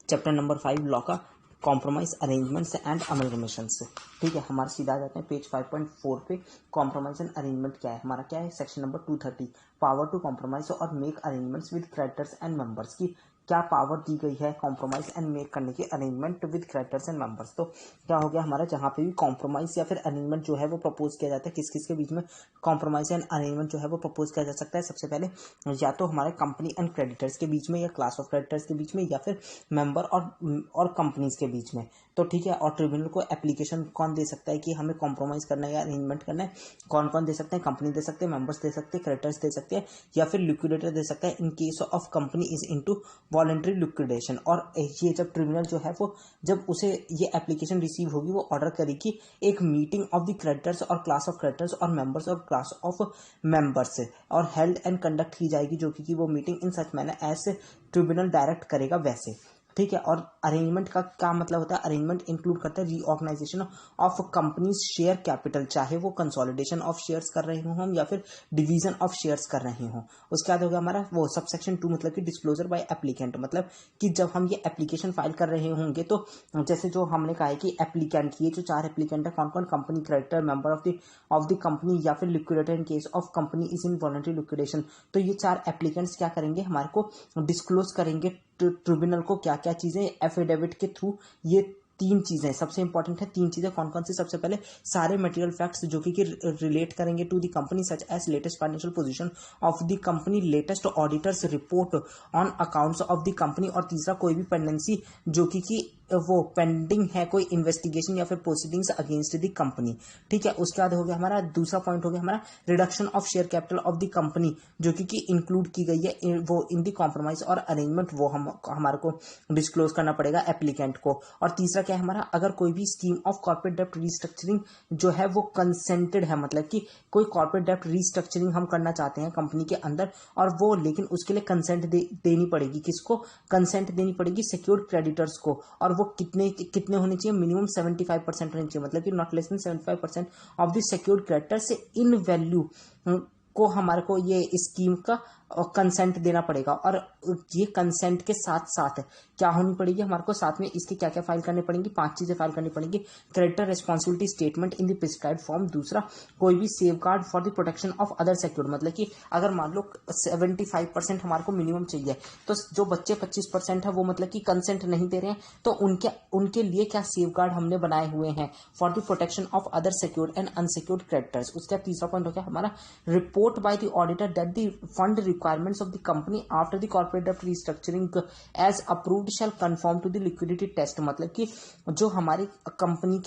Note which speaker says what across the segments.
Speaker 1: Chapter number 5 law का compromise arrangements and अमलगमेशंस। ठीक है, हमारे सीधा आ जाते हैं पेज 5.4 पे। कॉम्प्रोमाइज एंड अरेंजमेंट क्या है, हमारा क्या है, section number 230 power to compromise और make arrangements with creditors and members की क्या पावर दी गई है कॉम्प्रोमाइज एंड मेक करने की arrangement with creditors and members. तो क्या हो गया हमारा, जहां पे भी कॉम्प्रोमाइज या फिर अरेंजमेंट जो है वो प्रपोज किया जाता है, किस किस के बीच में कॉम्प्रोमाइज एंड अरेंजमेंट जो है वो प्रपोज किया जा सकता है। सबसे पहले या तो हमारे कंपनी एंड क्रेडिटर्स के बीच में, या क्लास ऑफ क्रेडिटर्स के बीच में, या फिर मेंबर और कंपनीज के बीच में। तो ठीक है, और ट्रिब्यूनल को एप्लीकेशन कौन दे सकता है कि हमें कॉम्प्रोमाइज करना है या अरेंजमेंट करना है, कौन कौन दे सकते हैं, कंपनी दे सकते हैं, मेंबर्स दे सकते हैं, क्रेडिटर्स दे सकते हैं, या फिर लिक्विडेटर दे सकता है in case of company is into voluntary liquidation. और ये जब ट्रिब्यूनल जो है वो जब उसे ये एप्लीकेशन रिसीव होगी, वो ऑर्डर करेगी एक मीटिंग ऑफ द क्रेडिटर्स और क्लास ऑफ क्रेडिटर्स और मेंबर्स और क्लास ऑफ मेंबर्स और हेल्ड एंड कंडक्ट की जाएगी, जो कि वो meeting in such manner as tribunal direct करेगा वैसे। ठीक है, और अरेंजमेंट का क्या मतलब होता है, अरेंजमेंट इंक्लूड करता है reorganisation of companies share capital, चाहे वो कंसोलिडेशन ऑफ शेयर्स कर रहे हो हम या फिर डिवीजन ऑफ शेयर्स कर रहे हो। उसके बाद हो गया हमारा वो सबसेक्शन 2, मतलब कि डिस्क्लोजर बाय एप्लीकेंट, मतलब कि जब हम ये एप्लीकेशन फाइल कर रहे होंगे तो जैसे जो हमने कहा है कि एप्लीकेंट, ये जो 4 एप्लीकेंट है कौन कौन, company, creditor, member of the company या फिर liquidator in case of company is in voluntary liquidation. तो ये 4 एप्लीकेंट्स क्या करेंगे, हमारे को डिस्क्लोज करेंगे ट्रिब्यूनल को क्या क्या चीजें एफिडेविट के थ्रू। ये 3 चीजें सबसे इंपॉर्टेंट है, 3 चीजें कौन कौन सी, सबसे पहले सारे मटेरियल फैक्ट्स जो कि रिलेट करेंगे to the company such as latest financial position of the company, latest auditors report on accounts of the company, और तीसरा कोई भी पेंडेंसी जो कि वो पेंडिंग है, कोई इन्वेस्टिगेशन या फिर प्रोसीडिंग्स अगेंस्ट द कंपनी। ठीक है, उसके बाद हो गया हमारा दूसरा पॉइंट हो गया हमारा reduction of share capital of the company, जो कि इंक्लूड की गई है वो इन द कॉम्प्रोमाइज और अरेंजमेंट, वो हमारे को डिस्क्लोज करना पड़ेगा एप्लीकेंट को। और तीसरा क्या है हमारा, अगर कोई भी स्कीम ऑफ कॉर्पोरेट डेप्ट रीस्ट्रक्चरिंग जो है वो कंसेंटेड है, मतलब कि कोई कॉर्पोरेट डेप्ट रीस्ट्रक्चरिंग हम करना चाहते हैं कंपनी के अंदर, और वो लेकिन उसके लिए कंसेंट देनी पड़ेगी, किसको कंसेंट देनी पड़ेगी, सिक्योर्ड क्रेडिटर्स को, और वो कितने होने चाहिए, मिनिमम 75% होने चाहिए, मतलब कि not less then 75% of the secured creditors in value को हमारे को ये स्कीम का कंसेंट देना पड़ेगा। और ये कंसेंट के साथ साथ क्या होनी पड़ेगी हमारे को, साथ में इसके क्या क्या फाइल करने पड़ेंगी, 5 चीजें फाइल करनी पड़ेंगी। Creditor responsibility statement in the prescribed form, दूसरा कोई भी safe guard for the protection of other secured, मतलब कि अगर मान लो 75% हमारे को मिनिमम चाहिए, तो जो बच्चे 25% है वो मतलब कि कंसेंट नहीं दे रहे हैं, तो उनके लिए क्या सेफ गार्ड हमने बनाए हुए हैं for the protection of other secured and unsecured creditors. उसका तीसरा पॉइंट हो गया हमारा report by the auditor that the fund requirements of the company after the corporate debt restructuring as approved shall conform to the liquidity test, मतलब कि जो हमारी company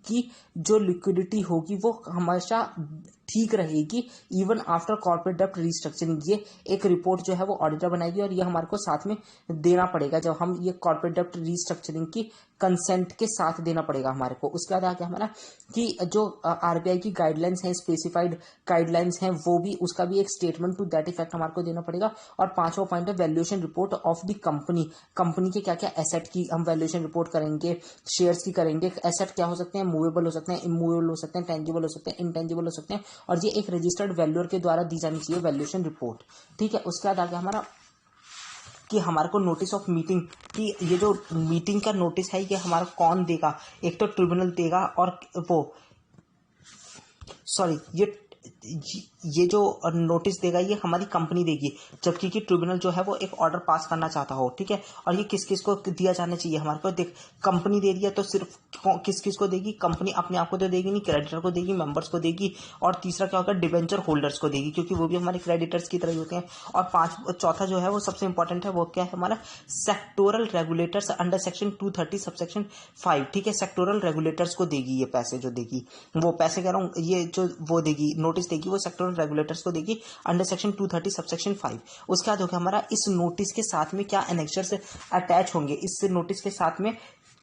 Speaker 1: की जो लिक्विडिटी होगी वो हमेशा ठीक रहेगी इवन आफ्टर कॉर्पोरेट डेप्ट रीस्ट्रक्चरिंग। ये एक रिपोर्ट जो है वो ऑडिटर बनाएगी और ये हमारे को साथ में देना पड़ेगा जब हम ये कॉर्पोरेट डेप्ट रीस्ट्रक्चरिंग की कंसेंट के साथ देना पड़ेगा हमारे को। उसके बाद आगे हमारा कि जो आरबीआई की गाइडलाइंस हैं, स्पेसिफाइड गाइडलाइंस हैं, वो भी उसका भी एक स्टेटमेंट टू दैट इफेक्ट हमारे को देना पड़ेगा। और 5वां पॉइंट है valuation report of the company के क्या क्या एसेट की हम वैल्यूएशन रिपोर्ट करेंगे, शेयर्स की करेंगे। एसेट क्या हो सकते हैं, मूवेबल हो सकते हैं, इमूवेबल हो सकते हैं, टेंजिबल हो सकते हैं, इनटेंजिबल हो सकते हैं, और ये एक रजिस्टर्ड वैल्यूअर के द्वारा दी जानी चाहिए वैल्यूएशन रिपोर्ट। ठीक है, उसके बाद आगे हमारा कि हमारे को नोटिस ऑफ मीटिंग, कि ये जो मीटिंग का नोटिस है ये हमारा कौन देगा, एक तो ट्रिब्यूनल देगा और वो सॉरी ये जो नोटिस देगा ये हमारी कंपनी देगी, जबकि कि ट्रिब्यूनल जो है वो एक ऑर्डर पास करना चाहता हो। ठीक है, और ये किस किस को दिया जाना चाहिए हमारे को, देख कंपनी दे रही है तो सिर्फ किस किस को देगी, कंपनी अपने आप को तो देगी नहीं, क्रेडिटर को देगी, मेंबर्स को देगी, और तीसरा क्या होगा, डिबेंचर होल्डर्स को देगी, क्योंकि वो भी हमारे क्रेडिटर्स की तरह ही होते हैं। और चौथा जो है वो सबसे इंपॉर्टेंट है, वो क्या है हमारा sectoral regulators under section 230 subsection 5। ठीक है, सेक्टोरल रेगुलेटर्स को देगी ये पैसे, जो देगी वो पैसे कह रहा हूँ, ये जो वो देगी नोटिस देगी वो सेक्टोरल रेगुलेटर्स को देगी अंडर सेक्शन 230 सबसेक्शन 5। उसके बाद होगा हमारा इस नोटिस के साथ में क्या एनेक्सर्स अटैच होंगे। इस नोटिस के साथ में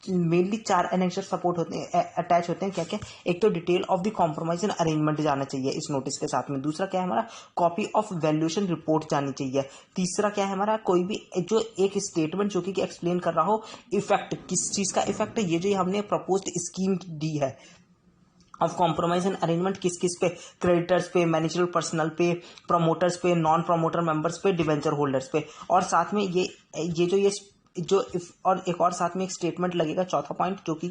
Speaker 1: मेनली 4 एनेक्सर सपोर्ट होते हैं, अटैच होते हैं। क्या क्या, एक तो detail of the compromise and arrangement जाना चाहिए इस नोटिस के साथ में। दूसरा क्या है हमारा, कॉपी ऑफ वैल्यूएशन रिपोर्ट जानी चाहिए। तीसरा क्या है हमारा, कोई भी जो एक स्टेटमेंट जो कि एक्सप्लेन कर रहा हो इफेक्ट, किस चीज का इफेक्ट है, ये जो हमने प्रपोज्ड स्कीम दी है ऑफ कॉम्प्रोमाइज एंड अरेंजमेंट किस किस पे, क्रेडिटर्स पे, मैनेजरल पर्सनल पे, प्रमोटर्स पे, नॉन प्रमोटर मेंबर्स पे, डिवेंचर होल्डर्स पे। और साथ में ये जो ये जो और एक और साथ में एक स्टेटमेंट लगेगा चौथा पॉइंट, जो कि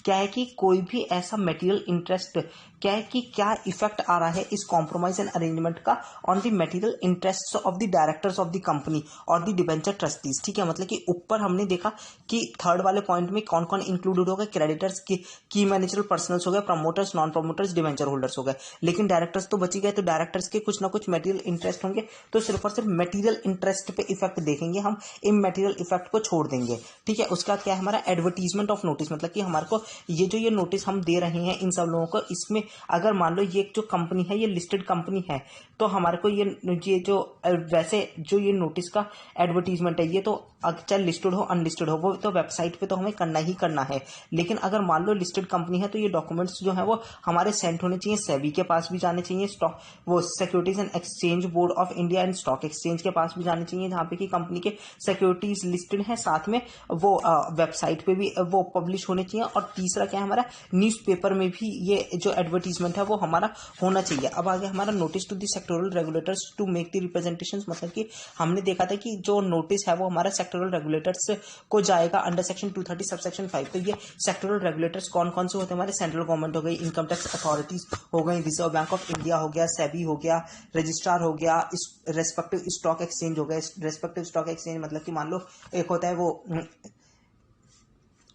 Speaker 1: क्या है कि कोई भी ऐसा मटेरियल इंटरेस्ट क्या है कि क्या इफेक्ट आ रहा है इस कॉम्प्रोमाइज एंड अरेंजमेंट का on the material interest of the directors of the company और द डिबेंचर ट्रस्टीज। ठीक है, मतलब कि ऊपर हमने देखा कि थर्ड वाले पॉइंट में कौन कौन इंक्लूडेड हो गए, क्रेडिटर्स की मैनेजरल पर्सनल्स हो गए, promoters, non promoters, debenture holders हो गए, लेकिन डायरेक्टर्स तो बची गए। तो डायरेक्टर्स के कुछ ना कुछ मटेरियल इंटरेस्ट होंगे, तो सिर्फ और सिर्फ मटेरियल इंटरेस्ट पे इफेक्ट देखेंगे हम, इमटेरियल इफेक्ट को छोड़ देंगे। ठीक है, उसका क्या है हमारा एडवर्टीजमेंट ऑफ नोटिस, मतलब कि हमारे को ये नोटिस हम दे रहे हैं इन सब लोगों को, इसमें अगर मान लो ये जो कंपनी है ये लिस्टेड कंपनी है, तो हमारे को ये जो वैसे जो ये नोटिस का एडवर्टीजमेंट है ये तो चाहे लिस्टेड हो अनलिस्टेड हो वो तो वेबसाइट पे तो हमें करना ही करना है। लेकिन अगर मान लो लिस्टेड कंपनी है तो ये डॉक्यूमेंट्स जो है वो हमारे सेंड होने चाहिए, सेबी के पास भी जाने चाहिए, स्टॉक वो securities and exchange board of India and stock exchange के पास भी जाने चाहिए, जहाँ पे कि कंपनी के सिक्योरिटीज लिस्टेड है, साथ में वो वेबसाइट पे भी वो पब्लिश होने चाहिए। और तीसरा क्या है हमारा, न्यूज़पेपर में भी ये जो एडवर्टीजमेंट है वो हमारा होना चाहिए। अब आगे हमारा notice to the sectoral regulators to make the representations, मतलब कि हमने देखा था कि जो नोटिस है वो हमारा सेक्टोरल रेगुलेटर्स को जाएगा अंडर सेक्शन 230 सब सेक्शन 5। तो ये सेक्टोरल रेगुलेटर्स कौन कौन से होते हैं हमारे, सेंट्रल गवर्नमेंट हो गई, इनकम टैक्स अथॉरिटीज हो गई, रिजर्व बैंक ऑफ इंडिया हो गया, सेबी हो गया, रजिस्ट्रार हो गया, रेस्पेक्टिव स्टॉक एक्सचेंज हो गया। रेस्पेक्टिव स्टॉक एक्सचेंज मतलब कि मान लो एक होता है वो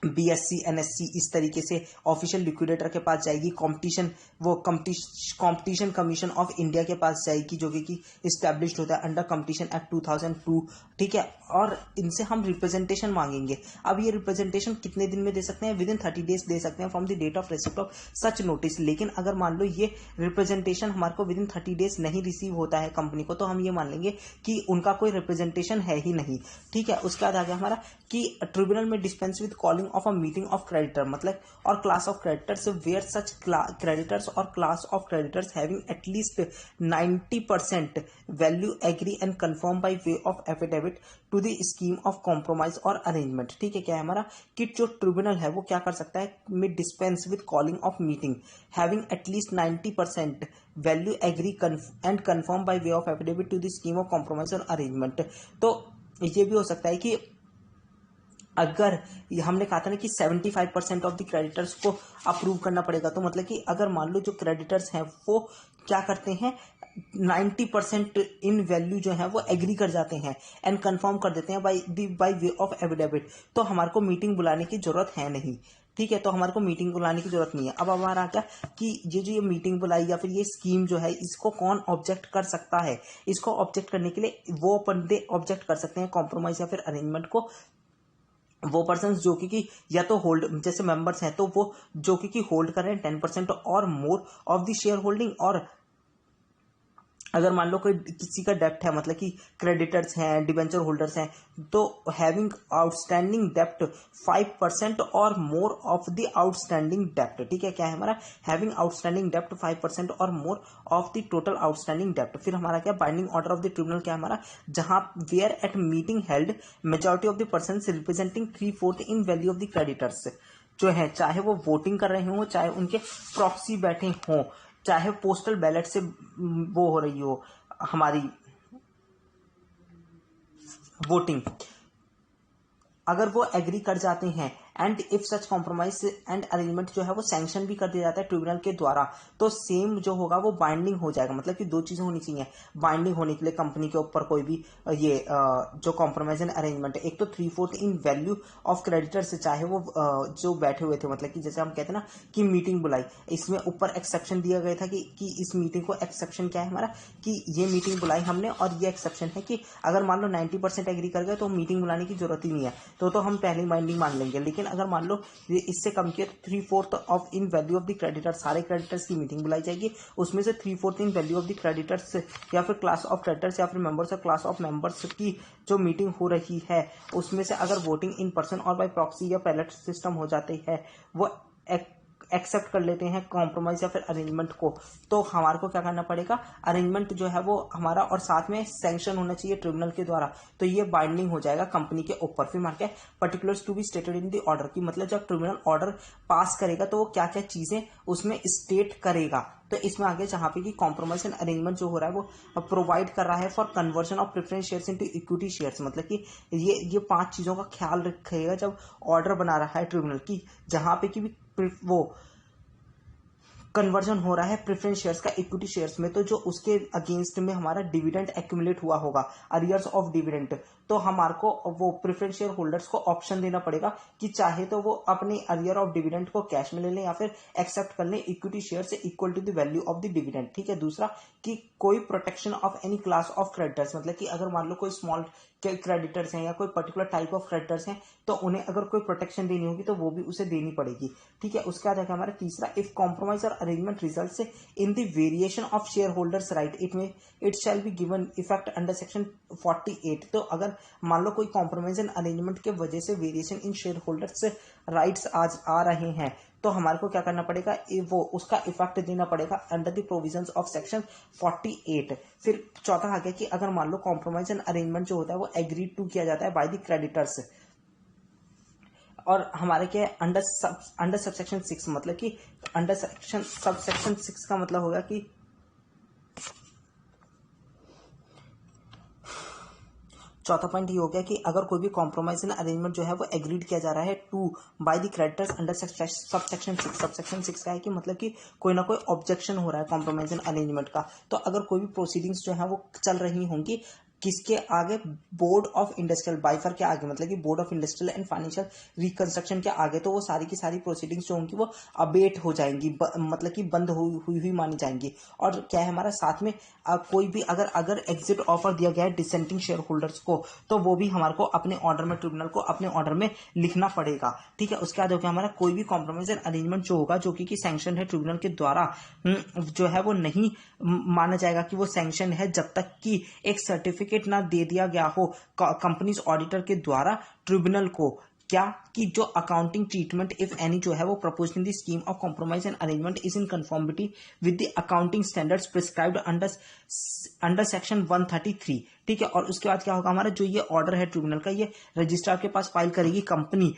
Speaker 1: बीएससी एनएससी, इस तरीके से ऑफिशियल लिक्विडेटर के पास जाएगी, कंपटीशन कमीशन ऑफ इंडिया के पास जाएगी, जो कि इस्टेब्लिश्ड होता है अंडर कंपटीशन एक्ट 2002। ठीक है, और इनसे हम रिप्रेजेंटेशन मांगेंगे। अब ये रिप्रेजेंटेशन कितने दिन में दे सकते हैं, विद इन 30 डेज दे सकते हैं from the date of receipt of such notice. लेकिन अगर मान लो ये रिप्रेजेंटेशन हमारे को विद इन 30 डेज नहीं रिसीव होता है कंपनी को, तो हम ये मान लेंगे कि उनका कोई रिप्रेजेंटेशन है ही नहीं। ठीक है, उसके बाद आ गया हमारा कि ट्रिब्यूनल में dispense with calling of a meeting of creditor, मतलब और class of creditors where such creditors और class of creditors having at least 90% value agree and confirm by way of affidavit to the scheme of compromise और arrangement. ठीक है, क्या है हमारा कि जो ट्रिब्यूनल है वो क्या कर सकता है, may dispense with calling of meeting having at least 90% value agree and confirm by way of affidavit to the scheme of compromise और अरेंजमेंट। तो ये भी हो सकता है कि अगर हमने कहा था ना कि 75% ऑफ द क्रेडिटर्स को अप्रूव करना पड़ेगा, तो मतलब कि अगर मान लो जो क्रेडिटर्स हैं वो क्या करते हैं 90% इन वैल्यू जो है वो एग्री कर जाते हैं एंड कंफर्म कर देते हैं बाय वे ऑफ एफिडेविट, तो हमारे को मीटिंग बुलाने की जरूरत है नहीं। ठीक है, तो हमारे को मीटिंग बुलाने की जरूरत नहीं है। अब हमारा क्या कि ये मीटिंग बुलाई या फिर ये स्कीम जो है इसको कौन ऑब्जेक्ट कर सकता है, इसको ऑब्जेक्ट करने के लिए वो बंदे ऑब्जेक्ट कर सकते हैं कॉम्प्रोमाइज या फिर अरेंजमेंट को, वो पर्सन जो कि या तो होल्ड जैसे मेंबर्स हैं तो वो जो कि होल्ड कर रहे हैं 10% और more of the share holding, और अगर मान लो कोई किसी का डेप्ट है, मतलब कि क्रेडिटर्स हैं, डिबेंचर होल्डर्स हैं, तो हैविंग आउटस्टैंडिंग डेप्ट 5% और मोर ऑफ द आउटस्टैंडिंग डेप्ट। ठीक है, क्या है हमारा हैविंग आउटस्टैंडिंग डेप्ट 5% और more of the total outstanding डेप्ट। फिर हमारा क्या binding order of the tribunal, क्या हमारा जहां where at meeting held majority of the person representing 3/4 in value of the creditors जो है, चाहे वो वोटिंग कर रहे हों, चाहे उनके प्रॉक्सी बैठे हों, चाहे पोस्टल बैलेट से वो हो रही हो हमारी वोटिंग, अगर वो एग्री कर जाते हैं and if such compromise and arrangement जो है वो सैंक्शन भी कर दिया जाता है ट्रिब्यूनल के द्वारा, तो सेम जो होगा वो बाइंडिंग हो जाएगा। मतलब कि दो चीजें होनी चाहिए बाइंडिंग होने के लिए कंपनी के ऊपर कोई भी ये जो कॉम्प्रोमाइज एंड अरेंजमेंट है, एक तो 3/4 इन वैल्यू ऑफ क्रेडिटर से, चाहे वो जो बैठे हुए थे, मतलब कि जैसे हम कहते हैं ना कि मीटिंग बुलाई, इसमें ऊपर एक्सेप्शन दिया गया था कि इस मीटिंग को एक्सेप्शन क्या है हमारा कि ये मीटिंग बुलाई हमने और ये एक्सेप्शन है कि अगर मान लो 90% एग्री कर गए तो मीटिंग बुलाने की जरूरत ही नहीं है, तो हम पहले बाइंडिंग मान लेंगे। लेकिन अगर मान लो ये इससे कम किया तो 3/4 of in value of the creditor, सारे क्रेडिटर्स की मीटिंग बुलाई जाएगी, उसमें से 3/4 in value of the creditors या फिर क्लास ऑफ क्रेडिटर्स या फिर मेंबर्स और क्लास ऑफ मेंबर्स की जो मीटिंग हो रही है उसमें से अगर वोटिंग इन पर्सन और बाय प्रॉक्सी या बैलेट सिस्टम हो जाती है वो एक्सेप्ट कर लेते हैं कॉम्प्रोमाइज या फिर अरेंजमेंट को, तो हमारे को क्या करना पड़ेगा, अरेंजमेंट जो है वो हमारा और साथ में सैंक्शन होना चाहिए ट्रिब्यूनल के द्वारा, तो ये बाइंडिंग हो जाएगा कंपनी के ऊपर। फिर मार के particulars to be stated in the order की, मतलब जब ट्रिब्यूनल ऑर्डर पास करेगा तो वो क्या क्या चीजें उसमें स्टेट करेगा। तो इसमें आगे जहां पे कि कॉम्प्रोमाइज एंड अरेंजमेंट जो हो रहा है वो प्रोवाइड कर रहा है for conversion of preference shares into equity shares, मतलब कि ये 5 चीजों का ख्याल रखेगा जब ऑर्डर बना रहा है ट्रिब्यूनल की, जहां पे कि भी वो कन्वर्जन हो रहा है प्रेफरेंस शेयर्स का इक्विटी शेयर्स में, तो जो उसके अगेंस्ट में हमारा डिविडेंड एक्यूमुलेट हुआ होगा, अरियर्स ऑफ डिविडेंड, तो हमारे को वो प्रेफरेंस शेयर होल्डर्स को ऑप्शन देना पड़ेगा कि चाहे तो वो अपने अरियर ऑफ डिविडेंड को कैश में ले लें या फिर एक्सेप्ट कर लें इक्विटी शेयर से equal to the value of the dividend. ठीक है। दूसरा कि कोई protection of any class of creditors, मतलब कि अगर मान लो कोई स्मॉल क्रेडिटर्स हैं या कोई पर्टिकुलर टाइप ऑफ क्रेडिटर्स हैं तो उन्हें अगर कोई प्रोटेक्शन देनी होगी तो वो भी उसे देनी पड़ेगी। ठीक है। उसके बाद है हमारा तीसरा, इफ कॉम्प्रोमाइज और arrangement results in the variation of share holders right it shall be given effect under section 48। तो अगर मान लो कोई कॉम्प्रोमाइज एंड अरेंजमेंट के वजह से variation in share holders rights आज आ रहे हैं तो हमारे को क्या करना पड़ेगा, वो उसका इफेक्ट देना पड़ेगा under the provisions of section 48। फिर चौथा आ गया कि अगर मान लो कॉम्प्रोमाइज एंड अरेंजमेंट जो होता है वो एग्रीड टू किया जाता है बाय द क्रेडिटर्स, और हमारे क्या अंडर सबसेक्शन 6, मतलब कि अंडर सबसेक्शन 6 का मतलब होगा कि चौथा पॉइंट ये हो गया कि अगर कोई भी कॉम्प्रोमाइज एंड अरेंजमेंट जो है वो एग्रीड किया जा रहा है to bye the creditors under subsection 6। Subsection 6 का है कि मतलब कि कोई ना कोई ऑब्जेक्शन हो रहा है कॉम्प्रोमाइज एंड अरेंजमेंट का, तो अगर कोई भी प्रोसीडिंग्स जो है वो चल रही होंगी किसके आगे, बोर्ड ऑफ इंडस्ट्रियल बाइफर के आगे, मतलब कि board of industrial and financial reconstruction के आगे, तो वो सारी की सारी प्रोसीडिंग्स जो होंगी वो अबेट हो जाएंगी, मतलब कि बंद हुई मानी जाएंगी। और क्या है हमारा साथ में कोई भी अगर एग्जिट ऑफर दिया गया है डिसेंटिंग शेयर होल्डर्स को तो वो भी हमारे को अपने ऑर्डर में, ट्रिब्यूनल को अपने ऑर्डर में लिखना पड़ेगा। ठीक है। उसके बाद हो गया हमारा कोई भी कॉम्प्रोमाइज एंड अरेंजमेंट जो होगा जो कि सैंक्शन है ट्रिब्यूनल के द्वारा जो है वो नहीं माना जाएगा कि वो सैंक्शन है जब तक कि एक सर्टिफिकेट ना दे दिया गया हो कंपनीज ऑडिटर के द्वारा ट्रिब्यूनल को, क्या कि जो अकाउंटिंग ट्रीटमेंट इफ एनी जो है वो proposed in the scheme of compromise and arrangement is in conformity with the accounting standards prescribed under section 133। ठीक है। और उसके बाद क्या होगा हमारा जो ये ऑर्डर है ट्रिब्यूनल का, ये रजिस्ट्रार के पास फाइल करेगी कंपनी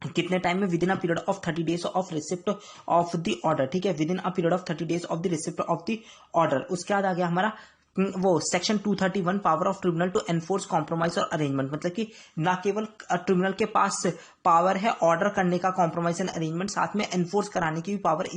Speaker 1: कितने टाइम में, within a period of 30 days of receipt of the order. ठीक है। Within a period of 30 days of the receipt of the order. उसके बाद आ गया हमारा वो section 231 power of tribunal to enforce compromise और अरेंजमेंट, मतलब कि ना केवल ट्रिब्यूनल के पास पावर है ऑर्डर करने का कॉम्प्रोमाइज एंड अरेंजमेंट, साथ में एनफोर्स कराने की भी पावर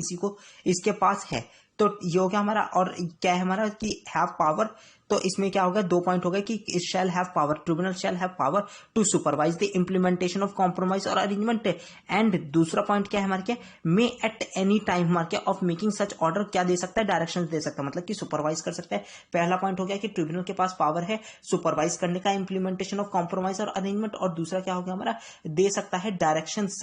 Speaker 1: इसके पास है। तो ये हो गया हमारा, और क्या है हमारा कि हैव पावर, तो इसमें क्या होगा, 2 पॉइंट हो गए कि shall have power, tribunal shall have power to supervise the implementation of compromise और अरेंजमेंट। एंड दूसरा पॉइंट क्या है हमारे क्या, मे एट एनी टाइम हमारे क्या ऑफ मेकिंग सच ऑर्डर क्या दे सकता है, डायरेक्शन दे सकता है, मतलब कि सुपरवाइज कर सकता है। पहला पॉइंट हो गया कि ट्रिब्यूनल के पास पावर है सुपरवाइज करने का इम्प्लीमेंटेशन ऑफ कॉम्प्रोमाइज और अरेंजमेंट, और दूसरा क्या हो गया हमारा, दे सकता है directions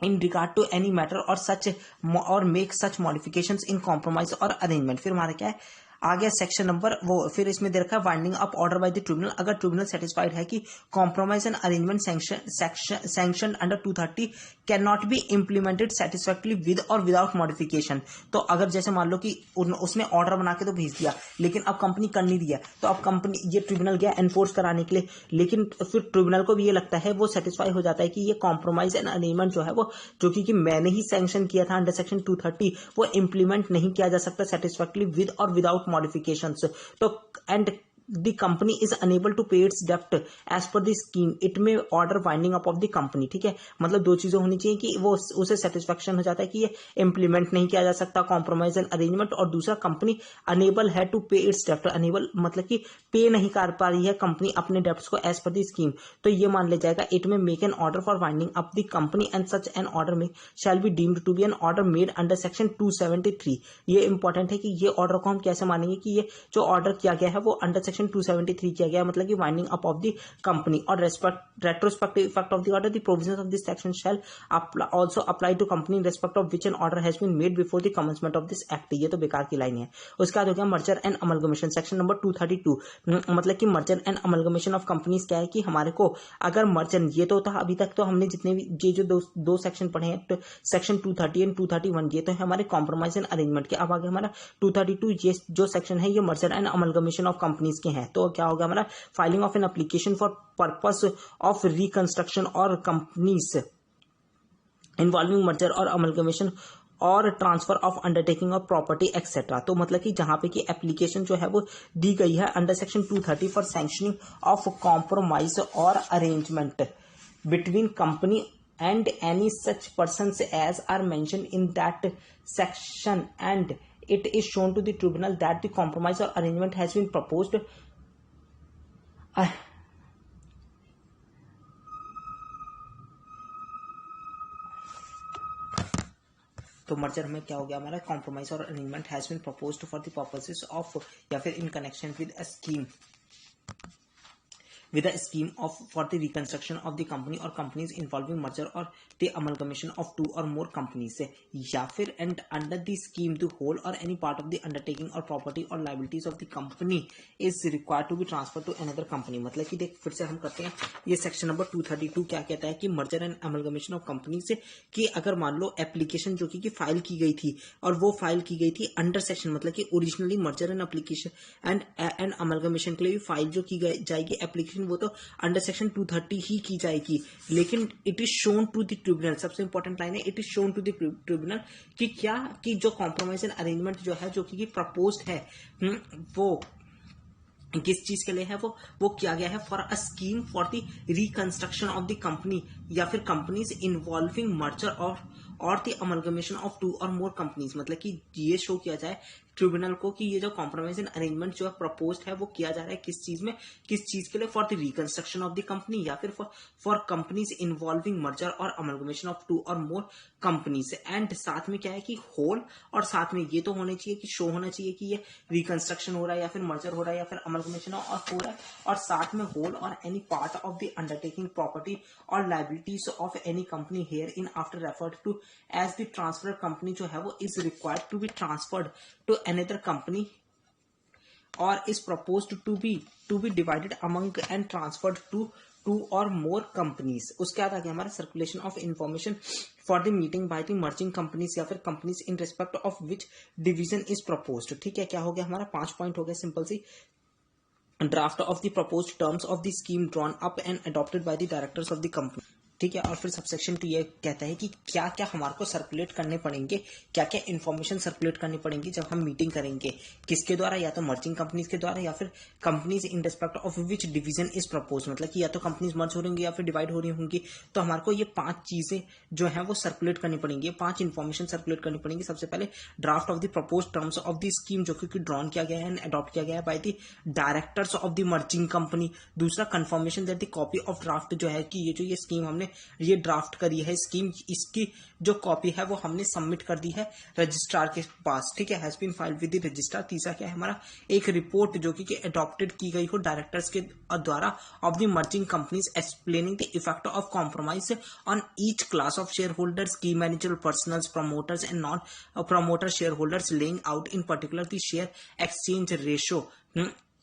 Speaker 1: in regard to any matter or make such modifications in compromise और arrangement। फिर हमारा क्या है आ गया सेक्शन नंबर वो, फिर इसमें दे रखा है winding up order by the tribunal. अगर ट्रिब्यूनल सेटिस्फाइड है कि compromise and arrangement sanction under 230 can not be implemented satisfactorily with और विदाउट मॉडिफिकेशन, तो अगर जैसे मान लो कि उसने ऑर्डर बना के तो भेज दिया लेकिन अब कंपनी कर नहीं दिया, तो अब कंपनी ये ट्रिब्यूनल गया एनफोर्स कराने के लिए, लेकिन फिर ट्रिब्यूनल को भी ये लगता है, वो सेटिस्फाई हो जाता है कि ये कॉम्प्रोमाइज एंड अरेंजमेंट जो है वो जो कि मैंने ही सैंक्शन किया था अंडर सेक्शन 230 वो इम्प्लीमेंट नहीं किया जा सकता सेटिस्फैक्टरली विद और विदाउट modifications, तो and the company is unable to pay its debt as per the scheme, it may order winding up of the company। ठीक है। मतलब 2 चीजें होनी चाहिए कि वो उसे सेटिस्फेक्शन हो जाता है कि ये इम्प्लीमेंट नहीं किया जा सकता कॉम्प्रोमाइज एंड अरेंजमेंट, और दूसरा कंपनी अनेबल है टू पे इट्स डेप्ट, अनेबल मतलब कि पे नहीं कर पा रही है कंपनी अपने डेप्ट्स को एज पर द स्कीम, तो ये मान लिया जाएगा it may make an order for winding up the company and such an order में shall be deemed to be an order made under section 273। ये इंपॉर्टेंट है कि ये ऑर्डर को हम कैसे मानेंगे कि ये जो ऑर्डर किया गया है वो अंडर सेक्शन 273 किया गया, मतलब कि winding up of the company और retrospective effect of the order, the provisions of this section shall also apply to company in respect of which an order has been made before the commencement of this act. ये तो बेकार की line है। उसके बाद हो गया merger and amalgamation section number 232, मतलब कि merger and amalgamation of companies क्या है कि हमारे को अगर मर्जर, ये तो था अभी तक तो हमने जितने भी ये जो दो सेक्शन पढ़े हैं, सेक्शन 230 एंड 231, ये तो है हमारे कॉम्प्रोमाइज एंड अरेंजमेंट के। अब आगे हमारा 232 ये जो सेक्शन है ये merger and amalgamation of companies के हैं। तो क्या होगा हमारा, filing of an application for purpose of reconstruction और कंपनीज इन्वॉल्विंग मर्जर और अमलगमेशन और transfer of undertaking of property etcetera. तो मतलब कि जहां पे कि एप्लीकेशन जो है वो दी गई है under section 230 for sanctioning of compromise और arrangement between company and any such persons as are mentioned in that section, and it is shown to the tribunal that the compromise or arrangement has been proposed तो merger में क्या हो गया हमारा, compromise और arrangement has been proposed for the purposes of, या फिर in connection with a scheme with a scheme of for the reconstruction of the company or companies involving merger or the amalgamation of two or more companies से, या फिर and under the scheme the whole or any part of the undertaking or property or liabilities of the company is required to be transferred to another company। मतलब कि देख फिर से हम करते हैं ये सेक्शन नंबर 232 क्या कहता है कि merger and amalgamation of company से, कि अगर मान लो एप्लीकेशन जो कि फाइल की गई थी और वो फाइल की गई थी अंडर सेक्शन, मतलब कि originally merger and application and amalgamation के लिए फाइल जो की जाएगी एप्लीकेशन वो तो अंडर सेक्शन 230 ही की जाएगी, लेकिन it is shown to the tribunal, सबसे इंपॉर्टेंट लाइन है it is shown to the tribunal कि क्या कि जो कॉम्प्रोमाइज एंड अरेंजमेंट जो है जो कि प्रपोज्ड है वो किस चीज के लिए है, वो किया गया है for a scheme for the reconstruction of the company या फिर कंपनीज इन्वॉल्विंग मर्जर और द अमलगमेशन ऑफ टू और मोर कंपनीज। मतलब कि ये शो किया जाए ट्रिब्यूनल को कि ये जो कॉम्प्रोमाइज एंड अरेंजमेंट जो है प्रपोज्ड है वो किया जा रहा है किस चीज के लिए, for the reconstruction of the company या फिर फॉर कंपनीज इन्वॉल्विंग मर्जर और अमलगमेशन ऑफ टू और मोर कंपनीज। एंड साथ में क्या है कि होल, और साथ में ये तो होने चाहिए कि शो होना चाहिए कि ये रिकंस्ट्रक्शन हो रहा है या फिर मर्जर हो रहा है या फिर अमलगमेशन हो रहा है, और साथ में होल और any part of the undertaking property और liabilities of any company hereinafter referred to as the transfer company जो है वो is required to be transferred to another company or is proposed to be divided among and transferred to two or more companies। उसके बाद आ गया हमारा circulation of information for the meeting by the merging companies या फिर companies in respect of which division is proposed. ठीक है, क्या हो गया हमारा 5 पॉइंट हो गए सिंपल सी। Draft of the proposed terms of the scheme drawn up and adopted by the directors of the company. ठीक है, और फिर सबसेक्शन 2 ये कहता है कि क्या क्या हमारे को सर्कुलेट करने पड़ेंगे, क्या क्या इन्फॉर्मेशन सर्कुलेट करनी पड़ेंगी जब हम मीटिंग करेंगे, किसके द्वारा, या तो मर्जिंग कंपनीज के द्वारा या फिर companies in respect of which division is propose. मतलब कि या तो कंपनीज मर्ज हो रही होंगी या फिर डिवाइड हो रही होंगी, तो हमारे को ये 5 चीजें जो है वो सर्कुलेट करनी पड़ेंगी, 5 इन्फॉर्मेशन सर्कुलेट करनी पड़ेंगी। सबसे पहले draft of the propose terms of the scheme जो कि ड्रॉन किया गया है एंड अडॉप्ट किया गया है by the directors of the merging company. दूसरा confirmation that the copy of draft जो है कि ये जो ये स्कीम हमने ये ड्राफ्ट करी है स्कीम, इसकी जो कॉपी है वो हमने सबमिट कर दी है रजिस्ट्रार के पास। ठीक है, has been filed with the registrar. तीसरा क्या है हमारा, एक रिपोर्ट जो कि अडॉप्टेड की गई हो डायरेक्टर्स के द्वारा of the merging companies explaining the effect of compromise on each class of share holders, key manager, personnels, promoters and non promoter shareholders, laying out in particular the share exchange ratio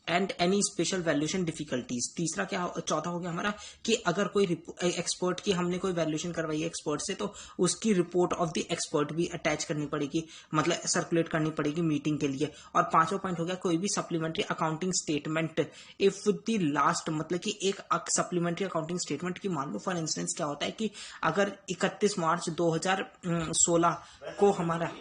Speaker 1: and any special valuation difficulties. तीसरा क्या, चौथा हो गया हमारा कि अगर कोई expert की हमने कोई वैल्यूएशन करवाई है एक्सपर्ट से, तो उसकी रिपोर्ट ऑफ द एक्सपर्ट भी अटैच करनी पड़ेगी, मतलब सर्कुलेट करनी पड़ेगी मीटिंग के लिए। और 5वां पॉइंट हो गया कोई भी supplementary accounting statement if the last, मतलब कि एक सप्लीमेंट्री अकाउंटिंग स्टेटमेंट की मान लो फॉर इंस्टेंस क्या होता है कि अगर 31 मार्च 2016 को हमारा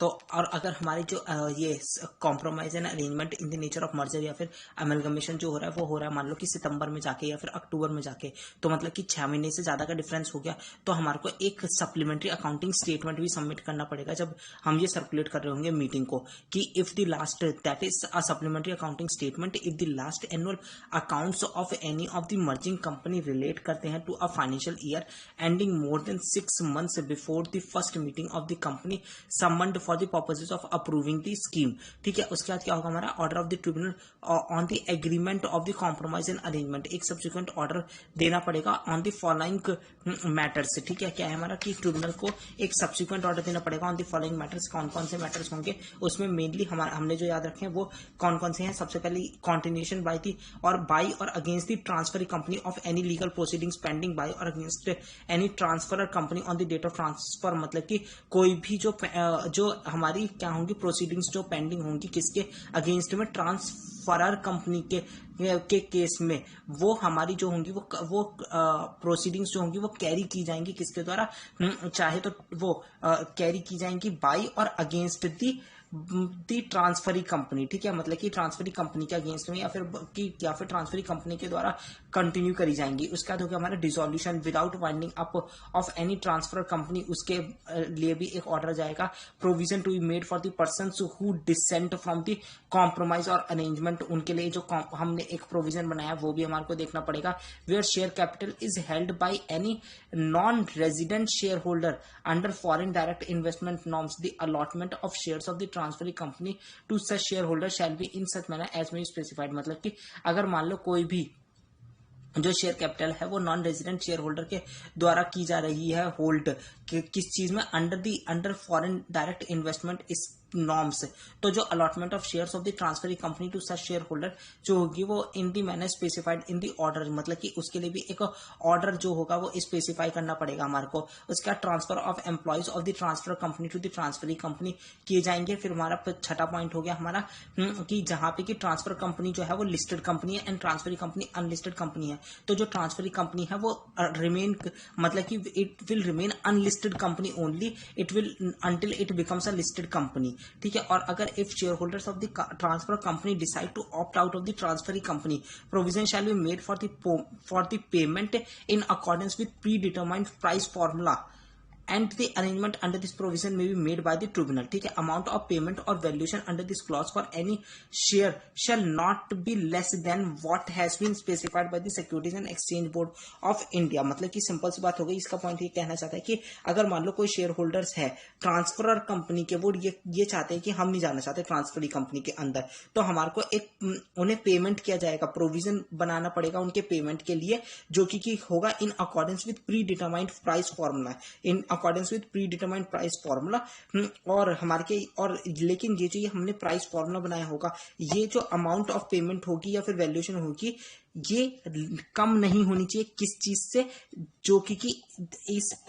Speaker 1: तो, और अगर हमारी जो ये compromise and arrangement in the nature of merger या फिर अमलगमेशन जो हो रहा है वो हो रहा है मान लो कि सितंबर में जाके या फिर अक्टूबर में जाके, तो मतलब कि 6 महीने से ज्यादा का डिफरेंस हो गया, तो हमारे को एक सप्लीमेंट्री अकाउंटिंग स्टेटमेंट भी सबमिट करना पड़ेगा जब हम ये सर्कुलेट कर रहे होंगे मीटिंग को, कि if the last that is a supplementary accounting statement if the last annual accounts of any of the merging company relate करते हैं to a financial year ending more than 6 months before the first meeting of the company summoned for the purposes of approving the scheme. ठीक है, उसके बाद क्या होगा हमारा order of the tribunal on the agreement of the compromise and arrangement, एक subsequent order देना पड़ेगा ऑन द फॉलोइंग मैटर्स। ठीक है, क्या है हमारा कि ट्रिब्यूनल को एक सब्सिक्वेंट ऑर्डर देना पड़ेगा ऑन द फॉलोइंग मैटर्स। कौन कौन से मैटर्स होंगे उसमें मेनली हमारा हमने जो याद रखे हैं वो कौन कौन से हैं। सबसे पहले कॉन्टिन्यूशन बाय दी और बाय और against the transfer company of any legal proceedings pending by और against any transfer company on the date of transfer, मतलब कि कोई भी जो हमारी क्या होंगी प्रोसीडिंग्स जो पेंडिंग होंगी किसके अगेंस्ट में, ट्रांसफरर कंपनी के केस में वो हमारी जो होंगी वो प्रोसीडिंग्स जो होंगी वो कैरी की जाएंगी किसके द्वारा, चाहे तो वो कैरी की जाएंगी बाय और अगेंस्ट दी ट्रांसफरी कंपनी। ठीक है, मतलब कि ट्रांसफरी कंपनी के अगेंस्ट में या फिर ट्रांसफरी कंपनी के द्वारा कंटिन्यू करी जाएंगी। उसके बाद हो गया हमारा dissolution without winding up of any transfer company, उसके लिए भी एक ऑर्डर जाएगा। Provision to be made for the persons who dissent from the compromise और अरेंजमेंट, उनके लिए जो हमने एक प्रोविजन बनाया वो भी हमारे को देखना पड़ेगा। Where share capital is held by any non resident share holder under foreign direct investment norms, the allotment of shares of the transferring company to such share holder shall be in such manner as may specified, मतलब कि अगर मान लो कोई भी जो share capital है वो non resident share holder के द्वारा की जा रही है होल्ड किस चीज में, अंडर फॉरेन डायरेक्ट इन्वेस्टमेंट इस नॉर्म्स, तो जो allotment of shares of the transferring company to such share holder जो होगी वो in the manner specified in the order, मतलब कि उसके लिए भी एक ऑर्डर जो होगा वो स्पेसिफाई करना पड़ेगा हमारे को। उसका transfer of employees of the transfer company to the transferring company किए जाएंगे। फिर हमारा छठा पॉइंट हो गया हमारा कि जहां पे कि ट्रांसफर कंपनी जो है वो लिस्टेड कंपनी है and transferring company unlisted company है, तो जो ट्रांसफरिंग कंपनी है वो रिमेन मतलब कि it will remain unlisted company only, it will until it becomes a listed company. ठीक है, और अगर if share holders of the transfer company decide to opt out of the transferring company, provision shall be made for the payment in accordance with pre determined price formula and the arrangement under this provision may be made by the tribunal। ठीक है, amount of payment or valuation under this clause for any share shall not be less than what has been specified by the Securities and Exchange Board of India। मतलब कि simple सी बात हो गई। इसका point ये कहना चाहता है कि अगर मान लो कोई शेयर होल्डर्स है ट्रांसफरर कंपनी के, वो ये चाहते हैं कि हम नहीं जाना चाहते ट्रांसफरी कंपनी के अंदर, तो हमारे को एक उन्हें पेमेंट किया जाएगा, प्रोविजन बनाना पड़ेगा उनके पेमेंट के लिए जो कि होगा इन accordance with pre determined price formula, in accordance with pre determined price formula. और हमारे के और लेकिन ये जो ये हमने प्राइस फॉर्मूला बनाया होगा, ये जो अमाउंट ऑफ पेमेंट होगी या फिर वैल्यूएशन होगी ये कम नहीं होनी चाहिए किस चीज से, जो कि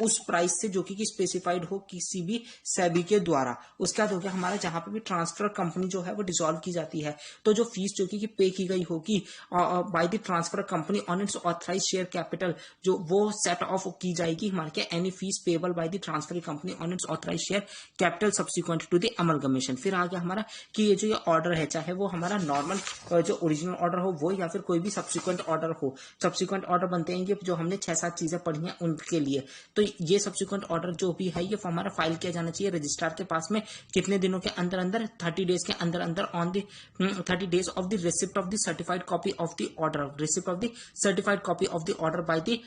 Speaker 1: उस प्राइस से जो कि स्पेसिफाइड हो किसी भी सेबी के द्वारा। उसके बाद हो गया हमारा जहां पे भी ट्रांसफर कंपनी जो है वो डिसॉल्व की जाती है, तो जो फीस जो कि पे की गई होगी by the transfer company on its authorise share capital, जो वो सेट ऑफ की जाएगी हमारे के any fees payable by the transfer company on its authorise share capital subsequent to the amalgamation. फिर आ गया हमारा कि ये जो ये ऑर्डर है, चाहे वो हमारा नॉर्मल जो ओरिजिनल ऑर्डर हो वो या फिर कोई भी सब्सिक्वेंट ऑर्डर हो, सब्सिक्वेंट ऑर्डर बनते हैं ये जो हमने 6-7 चीजें पढ़ी हैं उनके लिए। तो ये सब्सिक्वेंट ऑर्डर जो भी है ये हमारा फाइल किया जाना चाहिए रजिस्ट्रार के पास में कितने दिनों के अंदर अंदर, 30 डेज के अंदर अंदर on the 30 days of the receipt of the certified copy of the order, receipt of the certified copy of the order by the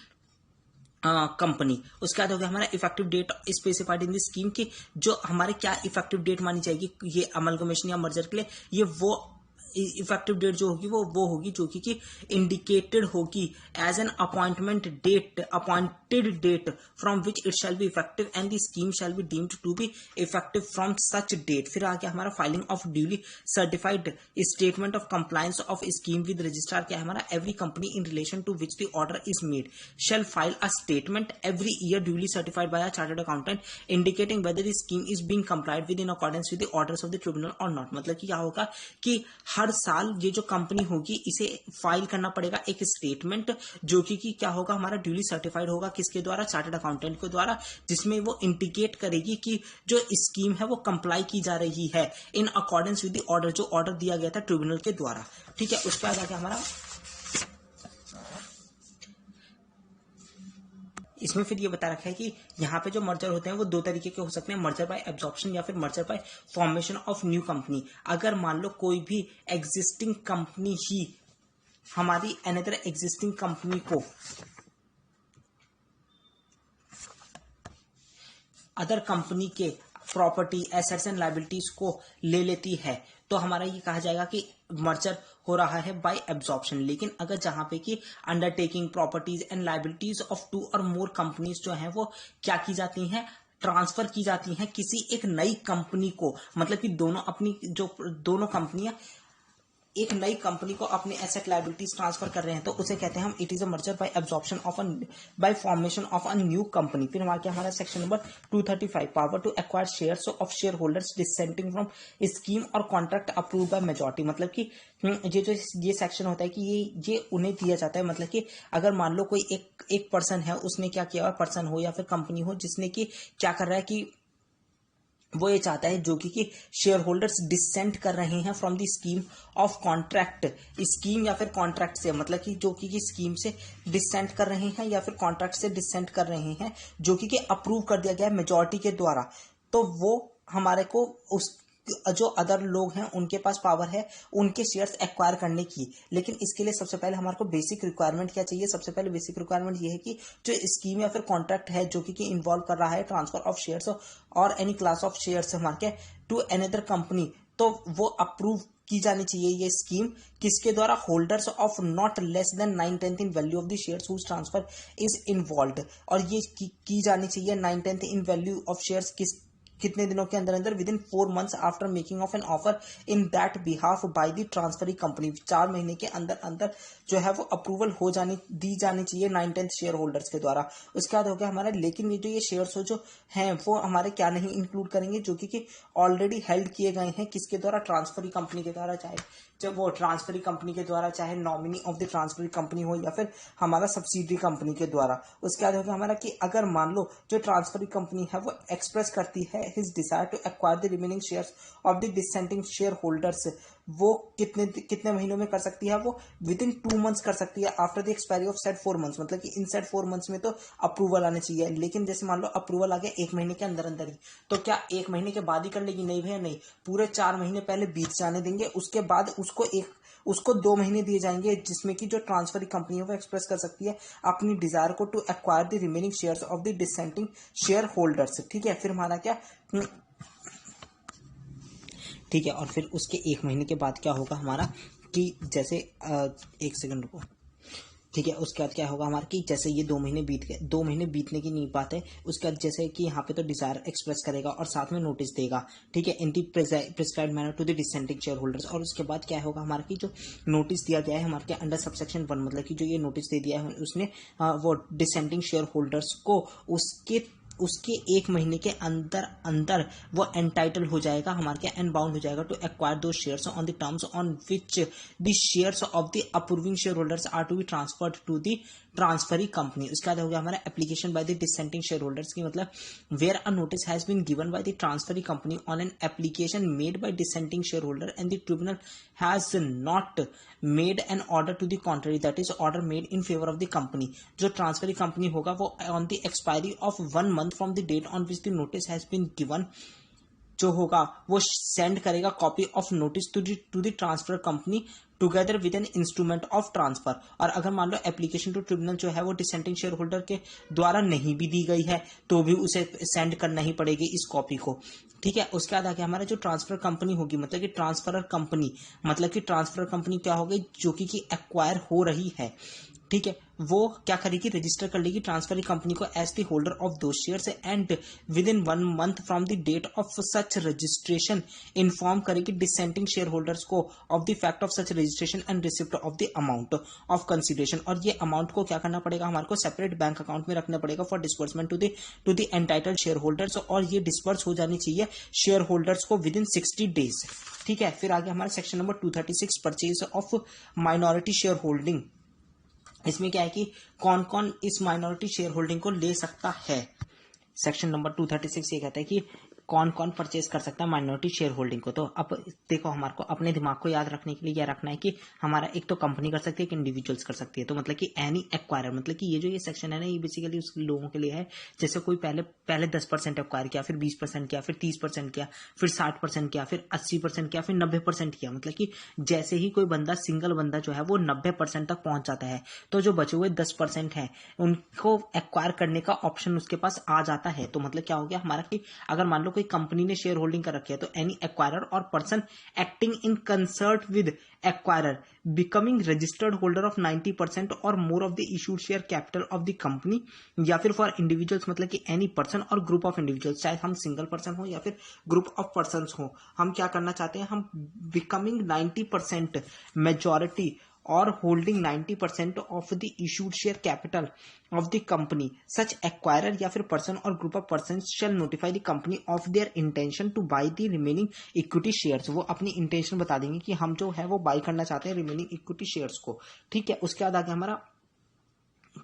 Speaker 1: company. उसके बाद हो गया हमारा effective date specified in the scheme की जो हमारे क्या इफेक्टिव डेट मानी जाएगी ये अमलगमेशन या मर्जर के लिए, ये वो इफेक्टिव डेट जो होगी वो होगी जो कि इंडिकेटेड होगी as an appointed date from which it shall be effective and the scheme shall be deemed to be effective from such date. फिर आ गया हमारा filing of duly certified statement of compliance of scheme with registrar. क्या है हमारा every company in relation to which the order is made shall file a statement every year duly certified by a chartered accountant indicating whether the scheme is being complied with in accordance with the orders of the tribunal और not. मतलब कि क्या होगा कि हर साल ये जो company होगी इसे फाइल करना पड़ेगा एक स्टेटमेंट जो कि क्या होगा हमारा ड्यूली सर्टिफाइड होगा किसके द्वारा, चार्टर्ड अकाउंटेंट के द्वारा, जिसमें वो इंडिकेट करेगी कि जो स्कीम है वो कंप्लाई की जा रही है इन अकॉर्डेंस विद द ऑर्डर, जो ऑर्डर दिया गया था ट्रिब्यूनल के द्वारा। ठीक है, उसके बाद आ गया हमारा इसमें फिर ये बता रखा है कि यहाँ पे जो मर्जर होते हैं वो दो तरीके के हो सकते हैं, मर्जर बाय एब्जॉर्प्शन या फिर merger bye formation of new company. अगर मान लो कोई भी एग्जिस्टिंग कंपनी ही हमारी अनदर एग्जिस्टिंग कंपनी को अदर कंपनी के प्रॉपर्टी एसेट्स एंड लायबिलिटीज को ले लेती है तो हमारा ये कहा जाएगा कि मर्जर हो रहा है बाय एब्जॉर्प्शन। लेकिन अगर जहां पे कि undertaking properties and liabilities of two और मोर कंपनीज जो है वो क्या की जाती हैं, ट्रांसफर की जाती हैं किसी एक नई कंपनी को, मतलब कि दोनों कंपनियां एक नई कंपनी को अपने एसेट लायबिलिटीज ट्रांसफर कर रहे हैं तो उसे कहते हैं हम it is a merger by absorption of by formation of a new company. फिर हमारा section number 235 power to acquire shares of share holders dissenting from scheme और कॉन्ट्रैक्ट अप्रूव बाय मेजॉरिटी। मतलब कि ये सेक्शन होता है कि ये उन्हें दिया जाता है, मतलब कि अगर मान लो कोई एक पर्सन है, उसने क्या किया, पर्सन हो या फिर कंपनी हो जिसने कि क्या कर रहा है कि वो ये चाहता है जो कि शेयर होल्डर्स डिसेंट कर रहे हैं from the scheme of contract, scheme या फिर कॉन्ट्रैक्ट से, मतलब कि जो कि स्कीम से डिसेंट कर रहे हैं या फिर कॉन्ट्रैक्ट से डिसेंट कर रहे हैं जो कि अप्रूव कर दिया गया है मेजॉरिटी के द्वारा। तो वो हमारे को उस जो अदर लोग हैं उनके पास पावर है उनके शेयर्स एक्वायर करने की। लेकिन इसके लिए सबसे पहले हमारे को बेसिक रिक्वायरमेंट क्या चाहिए, सबसे पहले बेसिक रिक्वायरमेंट ये है कि जो स्कीम या फिर कॉन्ट्रैक्ट है जो कि इन्वॉल्व कर रहा है ट्रांसफर ऑफ शेयर्स और एनी क्लास ऑफ शेयर्स हमारे टू अनदर कंपनी, तो वो अप्रूव की जानी चाहिए ये स्कीम किसके द्वारा, holders of not less than 9/10 in value of the shares whose transfer is involved. और ये की जानी चाहिए 9/10 इन वैल्यू ऑफ शेयर्स कितने दिनों के अंदर अंदर, with in 4 months after making of an offer in that behalf by the transferee company. 4 महीने के अंदर अंदर जो है वो अप्रूवल दी जानी चाहिए 9/10 शेयर होल्डर्स के द्वारा। उसके बाद हो गया हमारा, लेकिन ये शेयर्स जो हैं वो हमारे क्या नहीं इंक्लूड करेंगे जो कि ऑलरेडी हेल्ड किए गए हैं किसके द्वारा, ट्रांसफरी कंपनी के द्वारा, चाहे जब वो ट्रांसफरी कंपनी के द्वारा, चाहे nominee of the transferee company हो या फिर हमारा सब्सिडरी कंपनी के द्वारा। उसके बाद होगा हमारा कि अगर मान लो जो ट्रांसफरी कंपनी है वो एक्सप्रेस करती है his desire to acquire the remaining shares of the dissenting share holders, वो कितने महीनों में कर सकती है, वो विद इन 2 months कर सकती है after the expiry of set 4 months। मतलब कि इन सेट 4 months में तो अप्रूवल आने चाहिए, लेकिन जैसे मान लो अप्रूवल आ गया 1 महीने के अंदर अंदर ही, तो क्या 1 महीने के बाद ही कर लेगी, नहीं भैया नहीं, पूरे 4 महीने पहले बीत जाने देंगे, उसके बाद उसको 2 महीने दिए जाएंगे जिसमें कि जो ट्रांसफरी कंपनी है वो एक्सप्रेस कर सकती है अपनी डिजायर को to acquire the remaining shares of the dissenting share holders. ठीक है, फिर हमारा क्या, ठीक है, और फिर उसके 1 महीने के बाद क्या होगा हमारा कि जैसे 1 सेकंड रुको, ठीक है, उसके बाद क्या होगा हमारा कि जैसे ये 2 महीने बीत गए, 2 महीने बीतने की नहीं बात है, उसके बाद जैसे कि यहाँ पे तो डिजायर एक्सप्रेस करेगा और साथ में नोटिस देगा, ठीक है, in the prescribed manner to the dissenting share holders. और उसके बाद क्या होगा हमारा कि जो नोटिस दिया गया है हमारे के अंडर सबसेक्शन 1, मतलब कि जो ये नोटिस दे दिया है उसने वो डिसेंटिंग शेयर होल्डर्स को उसके 1 महीने के अंदर अंदर वो एंटाइटल हो जाएगा हमारे क्या, एंड बाउंड हो जाएगा टू एक्वायर दो shares on the terms on which the shares of the approving share holders are to be transferred to the transferee company. उसके बाद हो गया हमारा application by the dissenting share holders की, मतलब where a notice has been given by the transferee company on an application made by dissenting share holder and the tribunal has not made an order to the contrary, that is order made in favour of the company. जो transferee company होगा वो on the expiry of 1 month from the date on which the notice has been given जो होगा वो send करेगा copy of notice to the transfer company together with an instrument of transfer. और अगर मान लो application to tribunal जो है वो डिसेंटिंग शेयर होल्डर के द्वारा नहीं भी दी गई है तो भी उसे सेंड करना ही पड़ेगी इस कॉपी को। ठीक है, उसके बाद आगे हमारा जो ट्रांसफर कंपनी होगी, मतलब कि ट्रांसफरर कंपनी, मतलब कि ट्रांसफर कंपनी क्या होगी जो कि एक्वायर हो रही है, ठीक है, वो क्या करेगी, रजिस्टर कर लेगी ट्रांसफर कंपनी को एज द होल्डर ऑफ दो shares and within 1 month from the date of such registration inform करेगी डिसेंटिंग शेयर होल्डर्स को of the fact of such registration and receipt of the amount of consideration. और ये amount को क्या करना पड़ेगा, हमारे को सेपरेट बैंक अकाउंट में रखना पड़ेगा for disbursement to the entitled share holders, और ये डिस्बर्स हो जानी चाहिए शेयर होल्डर्स को विद इन 60 days। ठीक है, फिर आगे हमारा section number 236 purchase of minority share holding. इसमें क्या है कि कौन कौन इस माइनॉरिटी शेयर होल्डिंग को ले सकता है। सेक्शन नंबर 236 ये कहता है कि कौन कौन परचेज कर सकता है माइनॉरिटी शेयर होल्डिंग को। तो अब देखो, हमारे को अपने दिमाग को याद रखने के लिए यह रखना है कि हमारा एक तो कंपनी कर सकती है, एक इंडिविजुअल्स कर सकती है। तो मतलब कि एनी एक्वायरर, मतलब कि ये जो ये सेक्शन है ना, ये बेसिकली उस लोगों के लिए है जैसे कोई पहले 10% एक्वायर किया, फिर 20% किया, फिर 30% किया, फिर 60% किया, फिर 80% किया, फिर 90% किया। मतलब कि जैसे ही कोई बंदा, सिंगल बंदा जो है वो 90% तक पहुंच जाता है, तो जो बचे हुए 10% है उनको एक्वायर करने का ऑप्शन उसके पास आ जाता है। तो मतलब क्या हो गया हमारा कि अगर मान लो कोई कंपनी ने शेयर होल्डिंग कर रखी है तो एनी एक्वायरर और person acting in concert with acquirer becoming registered holder of 90% और more of the issued share capital of the company, या फिर फॉर इंडिविजुअल्स मतलब कि एनी पर्सन और ग्रुप ऑफ इंडिविजुअल्स, चाहे हम सिंगल पर्सन हो या फिर ग्रुप ऑफ पर्सन हो, हम क्या करना चाहते हैं, हम becoming 90% majority or holding 90% of the issued share capital of the company, such acquirer या फिर person or group of persons shall notify the company of their intention to buy the remaining equity shares। वो अपनी intention बता देंगे कि हम जो है वो बाई करना चाहते हैं रिमेनिंग इक्विटी शेयर्स को, ठीक है। उसके बाद आगे हमारा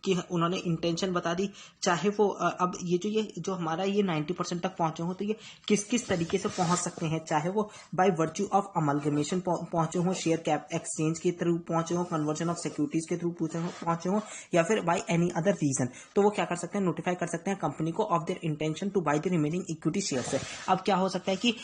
Speaker 1: कि उन्होंने इंटेंशन बता दी, चाहे वो अब ये जो हमारा ये 90% तक पहुंचे हो तो ये किस किस तरीके से पहुंच सकते हैं, चाहे वो बाय वर्च्यू ऑफ अमलगमेशन पहुंचे हो, शेयर कैप एक्सचेंज के थ्रू पहुंचे हो, कन्वर्जन ऑफ सिक्योरिटीज के थ्रू पहुंचे हो, या फिर बाय एनी अदर रीजन, तो वो क्या कर सकते हैं, नोटिफाई कर सकते हैं कंपनी को of their intention to bye the remaining equity shares. अब क्या हो सकता है कि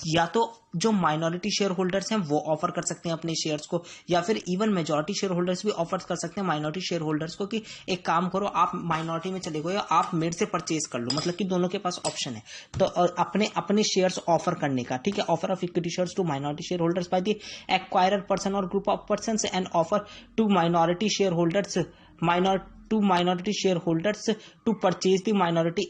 Speaker 1: या तो जो माइनॉरिटी शेयर होल्डर्स हैं वो ऑफर कर सकते हैं अपने शेयर्स को, या फिर इवन मेजॉरिटी शेयर होल्डर्स भी ऑफर कर सकते हैं माइनॉरिटी शेयर होल्डर्स को कि एक काम करो, आप माइनॉरिटी में चले गए, आप मेरे से परचेज कर लो, मतलब कि दोनों के पास ऑप्शन है तो अपने अपने शेयर्स ऑफर करने का, ठीक है। Offer of equity shares to minority share holders by the acquirer person और group of persons and offer to minority share holders minority shareholders to purchase the minority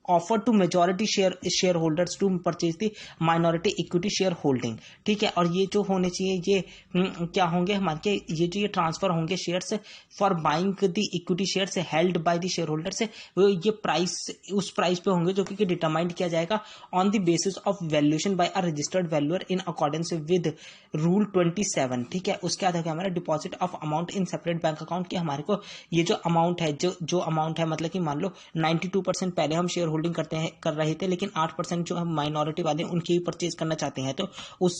Speaker 1: offer to majority shareholders to purchase the minority equity shareholding, ठीक है। और ये जो होने चाहिए ये क्या होंगे हमारे, ये ट्रांसफर होंगे shares for buying the equity shares held by the share holders, ये प्राइस उस प्राइस पे होंगे जो कि डिटरमाइंड किया जाएगा on the basis of valuation by a registered valuer in accordance with rule 27, ठीक है। उसके बाद हमारा deposit of amount in separate bank account की हमारे को ये जो अमाउंट है जो अमाउंट है मतलब कि मान लो 92% पहले हम शेयर होल्डिंग कर रहे थे, लेकिन 8% जो हम माइनॉरिटी वाले उनकी परचेज करना चाहते हैं, तो उस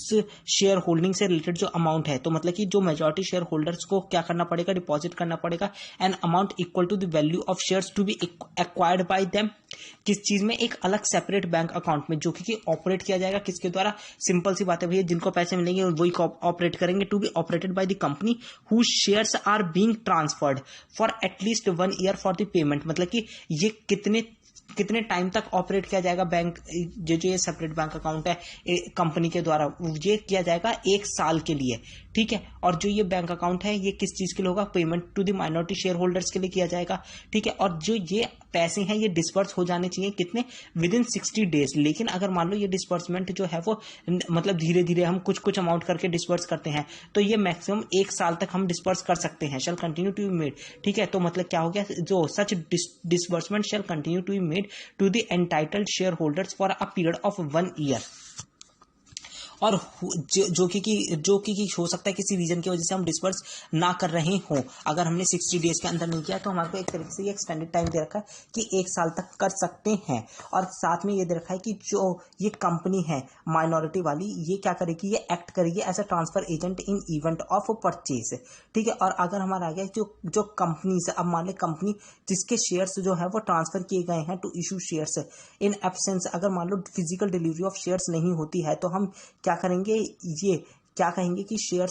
Speaker 1: शेयर होल्डिंग से रिलेटेड जो अमाउंट है, तो मतलब कि जो मेजॉरिटी शेयर होल्डर्स को क्या करना पड़ेगा, डिपॉजिट करना पड़ेगा an amount equal to the value of shares to be acquired by them, किस चीज में, एक अलग सेपरेट बैंक अकाउंट में, जो कि ऑपरेट किया जाएगा किसके द्वारा, सिंपल सी बात है भैया, जिनको पैसे मिलेंगे वही ऑपरेट करेंगे, to be operated by the company who shares are being transferred for at least 1 year for the payment, मतलब कि ये कितने टाइम तक ऑपरेट किया जाएगा बैंक, जो ये सेपरेट बैंक अकाउंट है कंपनी के द्वारा, ये किया जाएगा 1 साल के लिए, ठीक है। और जो ये बैंक अकाउंट है ये किस चीज के लिए होगा, payment to the minority share holders के लिए किया जाएगा, ठीक है। और जो ये पैसे हैं ये डिस्पर्स हो जाने चाहिए कितने, विद इन 60 डेज। लेकिन अगर मान लो ये डिस्पर्समेंट जो है वो मतलब धीरे धीरे हम कुछ अमाउंट करके डिस्पर्स करते हैं, तो ये मैक्सिमम 1 साल तक हम डिस्पर्स कर सकते हैं, shall continue to be made, ठीक है। तो मतलब क्या हो गया, जो such disbursement shall continue to be made to the entitled share holders for a period of 1 year. और जो कि हो सकता है किसी रीजन की वजह से हम डिस्पर्स ना कर रहे हों, अगर हमने 60 डेज के अंदर नहीं किया तो हमारे को एक तरीके से ये एक्सटेंडेड टाइम दे रखा है कि 1 साल तक कर सकते हैं। और साथ में ये दे रखा है कि जो ये कंपनी है माइनॉरिटी वाली, ये क्या करेगी, ये एक्ट करेगी as a transfer agent in event of purchase, ठीक है। और अगर हमारा आ गया जो कंपनी से, अब मान ले कंपनी जिसके शेयर्स जो है वो ट्रांसफर किए गए हैं to issue shares in absence, अगर मान लो फिजिकल डिलीवरी ऑफ शेयर्स नहीं होती है, तो हम क्या करेंगे, ये क्या कहेंगे कि share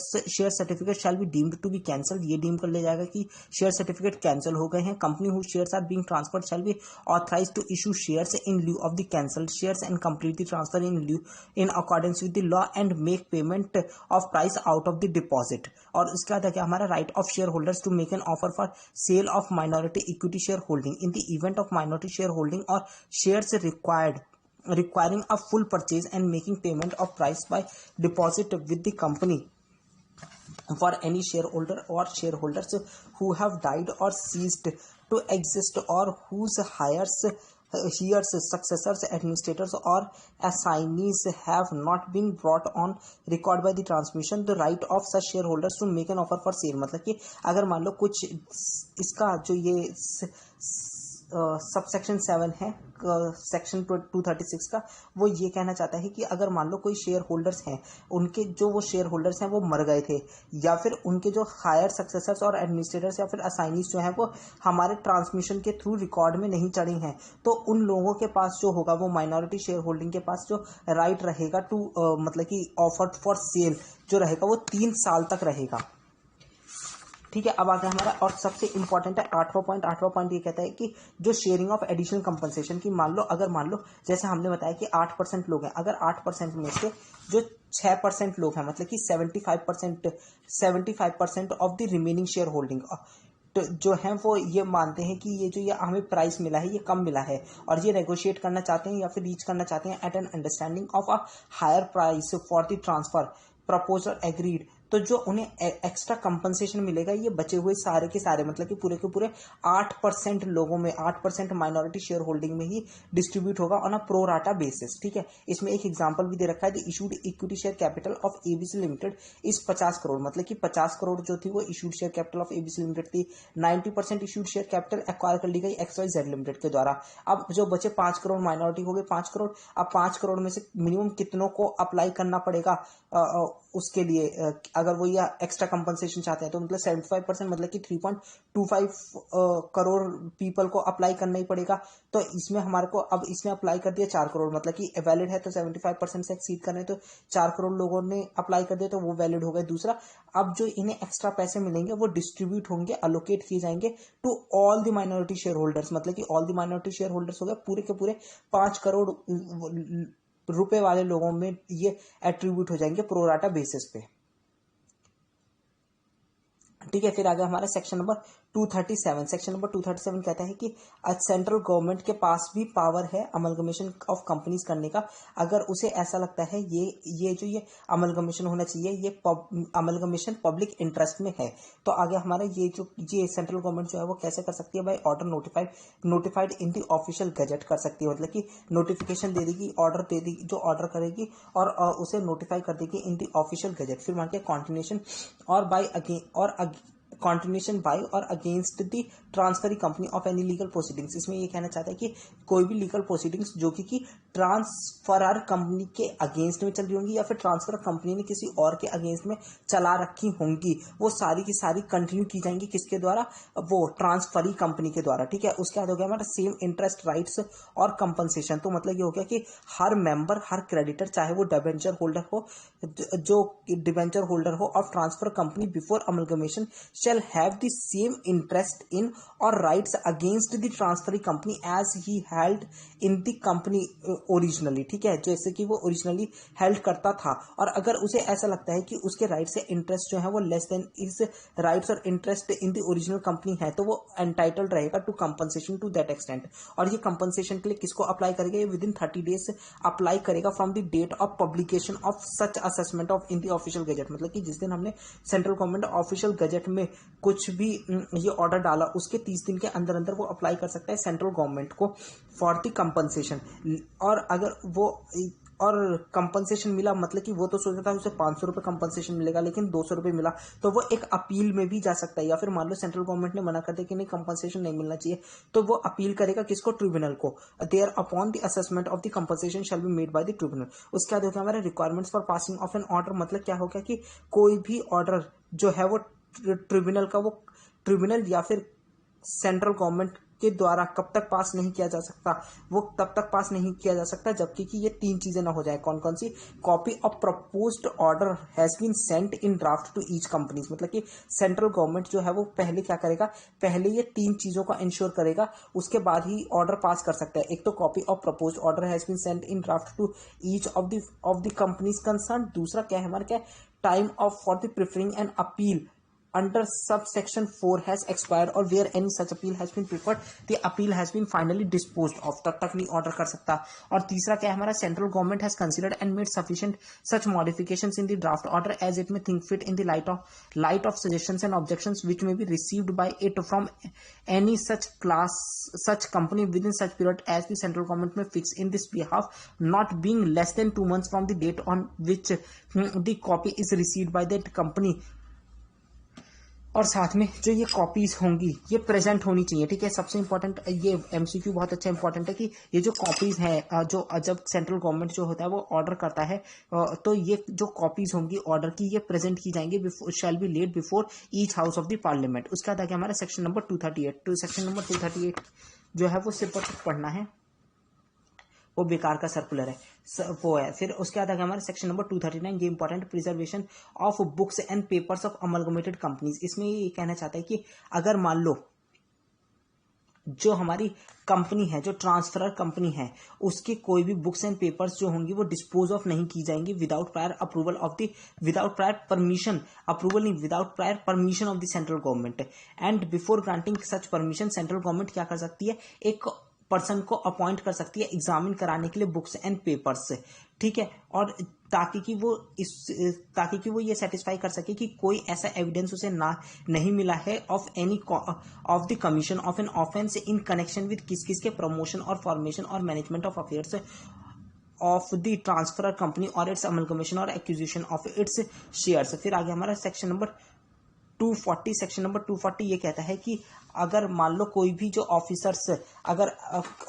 Speaker 1: certificate shall be deemed to be cancelled, ये डीम कर ले जाएगा कि शेयर सर्टिफिकेट कैंसिल हो गए हैं। Company who shares are being transferred shall be authorised to issue shares in lieu of the cancelled shares and complete the transfer in lieu in accordance with the law and make payment of price out of the deposit. और उसके बाद क्या हमारा right of share holders to make an offer for sale of minority equity shareholding in the event of minority share holding और shares requiring a full purchase and making payment of price by deposit with the company for any shareholder or shareholders who have died or ceased to exist or whose heirs, successors, administrators or assignees have not been brought on record by the transmission the right of such shareholders to make an offer for sale। मतलब कि अगर मान लो कुछ इसका जो ये subsection 7 है section 236 का, वो ये कहना चाहता है कि अगर मान लो कोई शेयर होल्डर्स हैं, उनके जो वो शेयर होल्डर्स हैं वो मर गए थे, या फिर उनके जो हायर सक्सेसर्स और एडमिनिस्ट्रेटर्स या फिर असाइनीज जो हैं वो हमारे ट्रांसमिशन के थ्रू रिकॉर्ड में नहीं चढ़ी हैं, तो उन लोगों के पास जो होगा वो माइनॉरिटी शेयर होल्डिंग के पास जो राइट रहेगा टू मतलब कि ऑफर फॉर सेल जो रहेगा वो 3 साल तक रहेगा। ठीक है। अब आगे हमारा और सबसे इंपॉर्टेंट है आठवां पॉइंट ये कहता है कि जो शेयरिंग ऑफ एडिशनल कंपनसेशन की मान लो जैसे हमने बताया कि 8% लोग हैं, अगर 8% में से जो 6% लोग हैं मतलब कि 75% of the remaining share holding तो जो है वो ये मानते हैं कि ये जो ये हमें प्राइस मिला है ये कम मिला है और ये नेगोशिएट करना चाहते हैं या फिर रीच करना चाहते हैं at an understanding of a higher price for the transfer proposal agreed, तो जो उन्हें एक्स्ट्रा कंपनसेशन मिलेगा ये बचे हुए सारे के सारे मतलब कि पूरे के पूरे 8% लोगों में 8% माइनॉरिटी शेयर होल्डिंग में ही डिस्ट्रीब्यूट होगा on a pro rata basis. ठीक है। इसमें एक एग्जांपल भी दे रखा है, the issued equity share capital of ABC limited is 50 crore, मतलब कि 50 करोड़ जो थी वो issued share capital of ABC limited थी। 90% इशूड शेयर कैपिटल एक्वायर कर ली गई XYZ लिमिटेड के द्वारा। अब जो बचे 5 करोड़ माइनॉरिटी हो गए 5 करोड़। अब 5 करोड़ में से मिनिमम कितनों को अप्लाई करना पड़ेगा उसके लिए अगर वो या एक्स्ट्रा कंपनसेशन चाहते हैं तो मतलब 75% मतलब कि 3.25 करोड़ पीपल को अप्लाई करना ही पड़ेगा। तो इसमें हमारे को अब इसमें अप्लाई कर दिया 4 करोड़ मतलब कि वैलिड है तो 75% से एक्सीड कर रहे हैं तो 4 करोड़ लोगों ने अप्लाई कर दिया तो वो वैलिड हो गए। दूसरा, अब जो इन्हें एक्स्ट्रा पैसे मिलेंगे वो डिस्ट्रीब्यूट होंगे, अलोकेट किए जाएंगे to all the minority share holders, मतलब कि all the minority share holders हो गए पूरे के पूरे 5 करोड़ रुपए वाले लोगों में ये एट्रीब्यूट हो जाएंगे प्रोराटा बेसिस पे। ठीक है। फिर आगे हमारा सेक्शन नंबर 237 कहता है कि सेंट्रल गवर्नमेंट के पास भी पावर है अमलगमेशन ऑफ कंपनीज करने का, अगर उसे ऐसा लगता है ये अमलगमेशन होना चाहिए, ये अमलगमेशन पब्लिक इंटरेस्ट में है। तो आगे हमारा ये सेंट्रल गवर्नमेंट जो है वो कैसे कर सकती है, by order notified in the official gazette कर सकती है, मतलब कि नोटिफिकेशन दे देगी, ऑर्डर दे देगी, जो ऑर्डर करेगी और उसे नोटिफाई कर देगी इन द ऑफिशियल गजट। फिर मान के कॉन्टिन्यूशन और कॉन्टिन्यूशन बाय और against the transferee company of any legal proceedings. इसमें ये कहना चाहता है कि कोई भी लीगल प्रोसीडिंग्स जो कि ट्रांसफरर कंपनी के अगेंस्ट में चल रही होंगी या फिर ट्रांसफर कंपनी ने किसी और के अगेंस्ट में चला रखी होंगी, वो सारी की सारी कंटिन्यू की जाएंगी किसके द्वारा, वो ट्रांसफरी कंपनी के द्वारा। ठीक है। उसके बाद हो गया हमारा सेम इंटरेस्ट राइट्स और कंपनसेशन। तो मतलब ये हो गया कि हर मेंबर, हर क्रेडिटर, चाहे वो डिबेंचर होल्डर हो, जो डिबेंचर होल्डर हो of transfer company before amalgamation shall have the same interest in or rights against the transferring company as he held in the company originally। ठीक है। जैसे कि वो ओरिजिनली हेल्ड करता था, और अगर उसे ऐसा लगता है कि उसके राइट से इंटरेस्ट जो है वो लेस देन इस राइट्स और interest in the original company है तो वो एंटाइटल्ड रहेगा to compensation to that extent. और ये कंपनसेशन के लिए किसको अप्लाई करेगा, ये विद इन 30 डेज अप्लाई करेगा from the date of publication of such assessment of in the official gazette. मतलब कि जिस दिन हमने सेंट्रल गवर्नमेंट ऑफिशियल गजट में कुछ भी ये ऑर्डर डाला उसके 30 दिन के अंदर अंदर वो अप्लाई कर सकता है सेंट्रल गवर्नमेंट को फॉर द कंपनसेशन। और अगर वो और कंपनसेशन मिला, मतलब कि वो तो सोचता था उसे 500 रुपये कंपनसेशन मिलेगा लेकिन 200 रुपये मिला, तो वो एक अपील में भी जा सकता है। या फिर मान लो सेंट्रल गवर्नमेंट ने मना कर दिया कि नहीं कंपनसेशन नहीं मिलना चाहिए, तो वो अपील करेगा किसको, ट्रिब्यूनल को। Thereupon the assessment of the compensation shall be made by the tribunal. उसके बाद होगा हमारे requirements for passing of an order. मतलब क्या हो गया कि कोई भी ऑर्डर जो है वो ट्रिब्यूनल या फिर सेंट्रल गवर्नमेंट के द्वारा कब तक पास नहीं किया जा सकता, वो तब तक पास नहीं किया जा सकता जबकि कि ये 3 चीजें ना हो जाए। कौन कौन सी, copy of proposed order has been sent in draft to each companies. मतलब कि सेंट्रल गवर्नमेंट जो है वो पहले क्या करेगा, पहले ये 3 चीजों का इंश्योर करेगा, उसके बाद ही ऑर्डर पास कर सकता है। एक तो copy of proposed order has been sent in draft to each of the companies concern. दूसरा क्या है हमारा, क्या time of for the preferring an appeal under subsection 4 has expired or where any such appeal has been preferred the appeal has been finally disposed of, तब तक नहीं order कर सकता। और तीसरा क्या है हमारा, central government has considered and made sufficient such modifications in the draft order as it may think fit in the light of suggestions and objections which may be received by it from any such company within such period as the central government may fix in this behalf, not being less than 2 months from the date on which the copy is received by that company। और साथ में जो ये copies होंगी ये present होनी चाहिए। ठीक है। सबसे इंपॉर्टेंट ये एमसीक्यू बहुत अच्छा इंपॉर्टेंट है कि ये जो कॉपीज हैं, जो जब सेंट्रल गवर्नमेंट जो होता है वो ऑर्डर करता है तो ये जो कॉपीज होंगी ऑर्डर की ये प्रेजेंट की जाएंगी, shall be laid before each house of the parliament. उसके बाद आगे हमारा सेक्शन नंबर 238। तो सेक्शन नंबर 238 जो है वो सिर्फ पढ़ना है वो बेकार का सर्कुलर है, वो है। फिर उसके बाद आगे हमारा सेक्शन नंबर 239, ये important, preservation of books and papers of amalgamated companies. इसमें ये कहना चाहता है कि अगर मान लो जो हमारी कंपनी है, जो ट्रांसफरर कंपनी है, उसके कोई भी बुक्स एंड पेपर्स जो होंगी वो डिस्पोज ऑफ नहीं की जाएंगी without prior approval of the, without prior permission, approval नहीं, without prior permission of the central government. And before granting such permission, central government क्या कर सकती है, एक पर्सन को अपॉइंट कर सकती है एग्जामिन कराने के लिए बुक्स एंड पेपर्स से, ठीक है। और ताकि कि वो ये सेटिस्फाई कर सके कि कोई ऐसा एविडेंस उसे नहीं मिला है of any of the commission of an offence in connection with किस के प्रमोशन और फॉर्मेशन और management of affairs of the transferor company और इट्स अमलगमेशन और एक्विजिशन ऑफ इट्स शेयर्स। फिर आगे हमारा सेक्शन नंबर 240, सेक्शन नंबर 240 ये कहता है कि अगर मान लो कोई भी जो ऑफिसर्स, अगर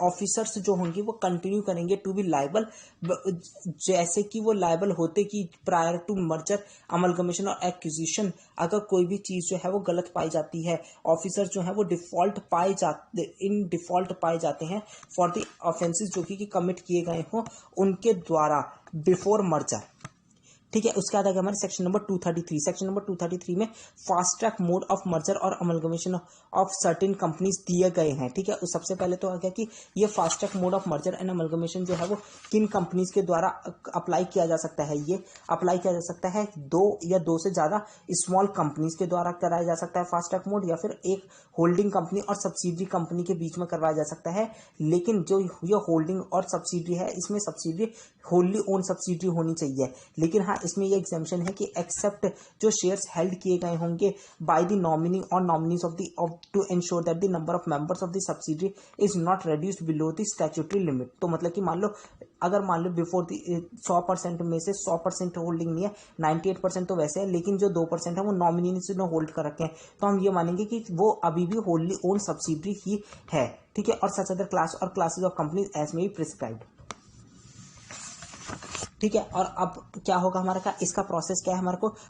Speaker 1: ऑफिसर्स जो होंगे वो कंटिन्यू करेंगे टू बी लायबल, जैसे कि वो लायबल होते कि प्रायर टू मर्जर अमलगमेशन और एक्विजिशन, अगर कोई भी चीज जो है वो गलत पाई जाती है, ऑफिसर जो है वो इन डिफॉल्ट पाए जाते हैं फॉर द ऑफेंसेस जो कि कमिट किए गए हों उनके द्वारा बिफोर मर्जर, ठीक है। उसके बाद हमारे सेक्शन नंबर 233, सेक्शन नंबर 233 में fast track mode of merger और अमलगमेशन ऑफ सर्टेन कंपनीज दिए गए हैं, ठीक है। सबसे पहले तो आ गया कि ये fast track mode of merger and amalgamation जो है वो किन कंपनीज के द्वारा अप्लाई किया जा सकता है। ये अप्लाई किया जा सकता है दो या दो से ज्यादा स्मॉल कंपनीज के द्वारा कराया जा सकता है फास्ट ट्रैक मोड, या फिर एक होल्डिंग कंपनी और सब्सिडरी कंपनी के बीच में करवाया जा सकता है। लेकिन जो ये होल्डिंग और सब्सिडरी है, इसमें सब्सिडरी होल्ली ओन सब्सिडरी होनी चाहिए। लेकिन हाँ, इसमें ये एग्जाम्पशन है कि एक्सेप्ट जो शेयर्स हेल्ड किए गए होंगे बाय द नॉमिनी और nominees of the two ensure that the number of members of the subsidiary is not reduced below the statutory limit. तो मतलब कि मान लो अगर मान लो बिफोर 100% में से 100% होल्डिंग नहीं है, 98% तो वैसे है, लेकिन जो 2% है वो नॉमिनी ने होल्ड कर रखे हैं, तो हम ये मानेंगे कि वो अभी भी होल्डली ओन सब्सिडरी ही है, ठीक है। और सच अदर क्लास और क्लासेस ऑफ कंपनीज एज में भी प्रिस्क्राइब्ड, ठीक है। और अब क्या होगा हमारा का, इसका प्रोसेस क्या है,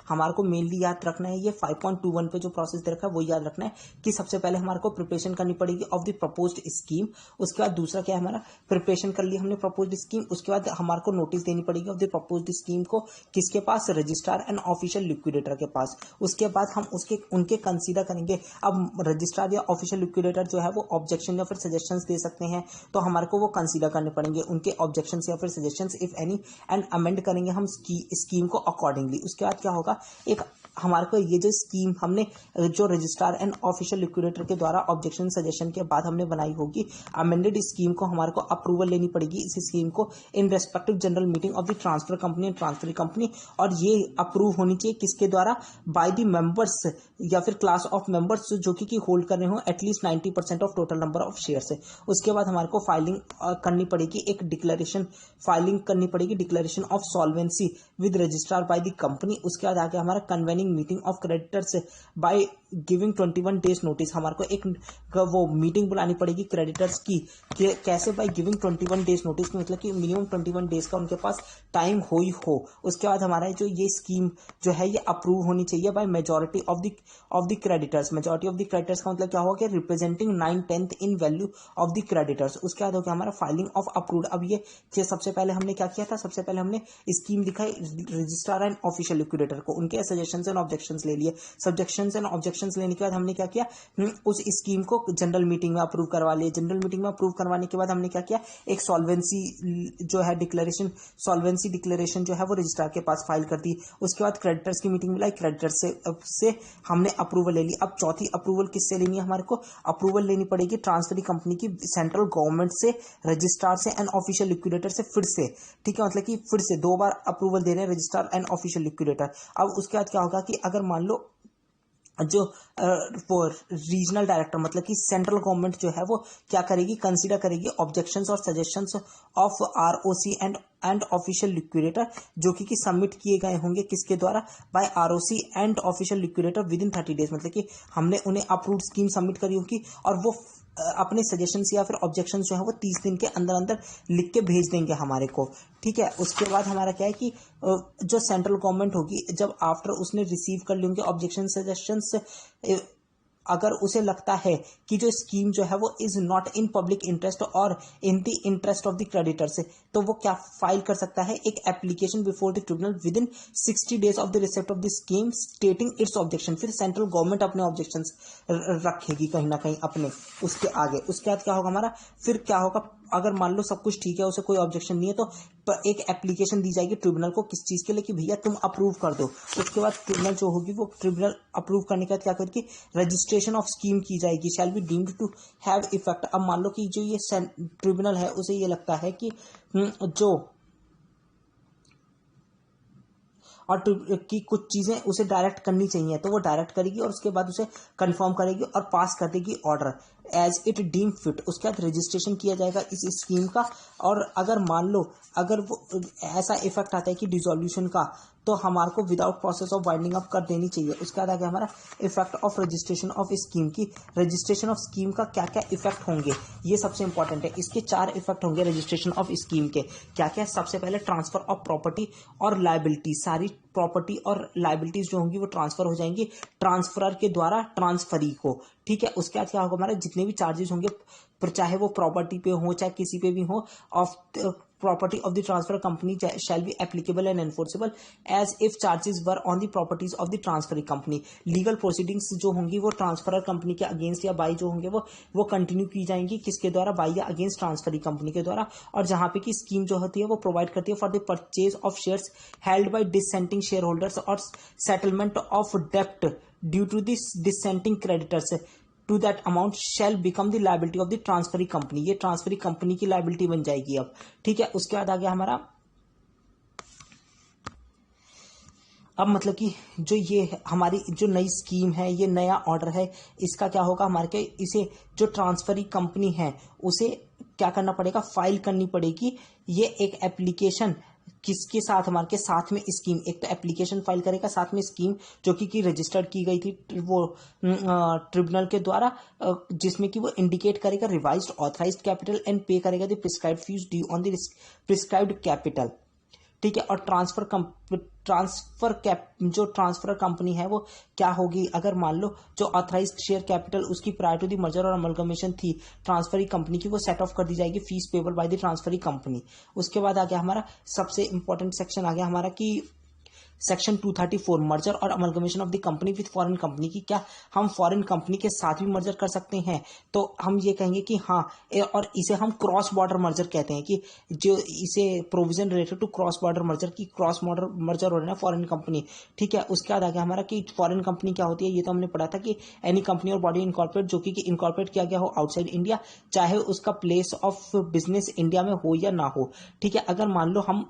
Speaker 1: हमारे को मेनली याद रखना है, ये 5.21 पे जो प्रोसेस दे रखा है वो याद रखना है कि सबसे पहले हमारे को प्रिपरेशन करनी पड़ेगी ऑफ द प्रपोज्ड स्कीम। उसके बाद दूसरा क्या है, हमारा प्रिपरेशन कर लिया हमने प्रपोज्ड स्कीम, उसके बाद हमारे को नोटिस देनी पड़ेगी ऑफ द प्रपोज्ड स्कीम को किसके पास, रजिस्ट्रार एंड ऑफिशियल लिक्विडेटर के पास। उसके बाद हम उनके कंसीडर करेंगे। अब रजिस्ट्रार या ऑफिशियल लिक्विडेटर जो है वो ऑब्जेक्शन या फिर सजेशंस दे सकते हैं, तो हमारे को वो कंसीडर करने पड़ेंगे उनके ऑब्जेक्शन या फिर suggestions if any, and amend करेंगे हम स्कीम को अकॉर्डिंगली। उसके बाद क्या होगा, एक हमारे को ये जो स्कीम हमने जो रजिस्ट्रार एंड ऑफिशियल लिक्विडेटर के द्वारा ऑब्जेक्शन सजेशन के बाद हमने बनाई होगी, अमेंडेड स्कीम को हमारे को अप्रूवल लेनी पड़ेगी इस स्कीम को in respective general meeting of the transfer company and transfer company. और ये अप्रूव होनी चाहिए किसके द्वारा, बाय द मेंबर्स या फिर क्लास ऑफ मेंबर्स जो कि होल्ड कर रहे हो at least 90% of total number of share से। उसके बाद हमारे को फाइलिंग करनी पड़ेगी, एक डिक्लेरेशन फाइलिंग करनी पड़ेगी, declaration of solvency with registrar by the company. उसके बाद आगे हमारा convening meeting of creditors by giving 21 days notice. हमारे को एक वो मीटिंग बुलानी पड़ेगी क्रेडिटर्स की, कैसे, बाय गिविंग 21 डेज नोटिस, मतलब कि मिनिमम 21 डेज का उनके पास टाइम हो। उसके बाद हमारा जो ये स्कीम जो है ये अप्रूव होनी चाहिए by majority of the creditors. Majority of the creditors का मतलब क्या होगा, representing 9/10 in value of the creditors. उसके बाद हो गया हमारा फाइलिंग ऑफ अप्रूव्ड। अब ये सबसे पहले हमने क्या किया था, सबसे पहले हमने स्कीम दिखाई रजिस्ट्रार एंड ऑफिशियल लिक्विडेटर को, उनके सजेशंस एंड ऑब्जेक्शंस ले लिए। सजेशंस एंड ऑब्जेक्शंस लेने के बाद हमने क्या किया, उस स्कीम को जनरल मीटिंग में अप्रूव करवा लिए। जनरल मीटिंग में अप्रूव करवाने के बाद हमने क्या किया, एक सॉल्वेंसी जो है डिक्लेरेशन, सॉल्वेंसी डिक्लेरेशन जो है वो रजिस्ट्रार के पास फाइल कर दी। उसके बाद क्रेडिटर्स की मीटिंग बुलाई, क्रेडिटर्स से हमने अप्रूवल ले ली। अब चौथी अप्रूवल किससे लेनी है, हमारे को अप्रूवल लेनी पड़ेगी ट्रांसफरिंग कंपनी की, सेंट्रल गवर्नमेंट से, रजिस्ट्रार से एंड ऑफिशियल लिक्विडेटर से फिर से, ठीक है। मतलब कि फिर से 2 बार अप्रूवल दे रहे हैं रजिस्ट्रार एंड ऑफिशियल लिक्विडेटर। अब उसके बाद क्या होगा कि अगर मान लो जो वो रीजनल डायरेक्टर मतलब कि सेंट्रल गवर्नमेंट जो है वो क्या करेगी, कंसीडर करेगी ऑब्जेक्शंस और suggestions of ROC and official liquidator जो कि सबमिट किए गए होंगे किसके द्वारा, by ROC and official liquidator within 30 days. मतलब कि हमने उन्हें अप्रूव्ड स्कीम सबमिट करी होगी और वो अपने सजेशंस या फिर ऑब्जेक्शंस जो है वो 30 दिन के अंदर अंदर लिख के भेज देंगे हमारे को, ठीक है। उसके बाद हमारा क्या है कि जो सेंट्रल गवर्नमेंट होगी, जब आफ्टर उसने रिसीव कर ली होंगे ऑब्जेक्शन सजेशंस अगर उसे लगता है कि जो स्कीम जो है वो is not in public interest और in the interest of the creditors, तो वो क्या फाइल कर सकता है, एक application before the tribunal within 60 days of the receipt of the scheme stating its objection. फिर सेंट्रल गवर्नमेंट अपने ऑब्जेक्शन रखेगी कहीं ना कहीं अपने उसके आगे। उसके बाद क्या होगा हमारा, फिर क्या होगा, अगर मान लो सब कुछ ठीक है, उसे कोई ऑब्जेक्शन नहीं है, तो एक एप्लीकेशन दी जाएगी ट्रिब्यूनल को किस चीज के लिए, कि भैया तुम अप्रूव कर दो। उसके बाद ट्रिब्यूनल जो होगी वो ट्रिब्यूनल अप्रूव करने के बाद क्या करेगी, रजिस्ट्रेशन ऑफ स्कीम की जाएगी, shall be deemed to have effect. अब मान लो कि जो ये ट्रिब्यूनल है उसे ये लगता है कि जो और की कुछ चीजें उसे डायरेक्ट करनी चाहिए, तो वो डायरेक्ट करेगी और उसके बाद उसे कंफर्म करेगी और पास कर देगी order as it deem fit. उसके बाद रजिस्ट्रेशन किया जाएगा इस स्कीम का। और अगर मान लो अगर वो ऐसा इफेक्ट आता है कि डिसोल्यूशन का, तो हमारे को without process of winding up कर देनी चाहिए। उसके बाद आगे हमारा effect of registration of scheme की, रजिस्ट्रेशन ऑफ स्कीम का क्या क्या इफेक्ट होंगे, ये सबसे इंपॉर्टेंट है। इसके 4 इफेक्ट होंगे रजिस्ट्रेशन ऑफ स्कीम के। क्या क्या, सबसे पहले ट्रांसफर ऑफ प्रॉपर्टी और लायबिलिटी, सारी प्रॉपर्टी और लायबिलिटीज जो होंगी वो ट्रांसफर हो जाएंगी ट्रांसफरर के द्वारा ट्रांसफरी को। ठीक है, उसके बाद क्या होगा हमारा, जितने भी चार्जेस होंगे चाहे वो प्रॉपर्टी पे हो चाहे किसी पे भी हो, of property of the transfer company shall be applicable and enforceable as if charges were on the properties of the transferring company। Legal proceedings जो होंगी वो ट्रांसफरर कंपनी के अगेंस्ट या बाई जो होंगे वो कंटिन्यू की जाएंगी, किसके द्वारा, बाई या अगेंस्ट ट्रांसफरिंग कंपनी के द्वारा। और जहां पे की स्कीम जो होती है वो प्रोवाइड करती है for the purchase of shares held by dissenting share holders और सेटलमेंट ऑफ डेप्ट due to this dissenting creditors to that amount shall become the liability of the transferring company. ये ट्रांसफरिंग कंपनी की liability बन जाएगी अब। ठीक है, उसके बाद आ गया हमारा, अब मतलब कि जो ये हमारी जो नई स्कीम है, ये नया ऑर्डर है, इसका क्या होगा हमारे के, इसे जो ट्रांसफरिंग कंपनी है उसे क्या करना पड़ेगा, फाइल करनी पड़ेगी ये एक एप्लीकेशन किसके साथ, हमारे के साथ में स्कीम, एक तो एप्लीकेशन फाइल करेगा, साथ में स्कीम जो कि रजिस्टर्ड की गई थी वो ट्रिब्यूनल के द्वारा, जिसमें कि वो इंडिकेट करेगा रिवाइज्ड ऑथराइज्ड कैपिटल एंड पे करेगा the prescribed fees due on the prescribed capital. ठीक है, और जो ट्रांसफर कंपनी है वो क्या होगी, अगर मान लो जो ऑथराइज्ड शेयर कैपिटल उसकी प्रायर टू दी मर्जर और अमलगमेशन थी ट्रांसफरिंग कंपनी की, वो सेट ऑफ कर दी जाएगी fees payable by the transferring company. उसके बाद आ गया हमारा सबसे इंपॉर्टेंट सेक्शन आ गया हमारा कि सेक्शन 234 मर्जर और amalgamation of the company with foreign company की। क्या हम फॉरेन कंपनी के साथ भी मर्जर कर सकते हैं, तो हम ये कहेंगे कि हाँ, और इसे हम क्रॉस बॉर्डर मर्जर कहते हैं, कि जो इसे provision related to cross border merger की, क्रॉस बॉर्डर मर्जर हो रहा है फॉरेन कंपनी। ठीक है, उसके बाद आ गया हमारा कि फॉरेन कंपनी क्या होती है, ये तो हमने पढ़ा था कि एनी कंपनी और बॉडी इनकॉर्पोरेट जो कि इनकॉर्पोरेट किया गया हो आउटसाइड इंडिया, चाहे उसका प्लेस ऑफ बिजनेस इंडिया में हो या ना हो। ठीक है, अगर मान लो हम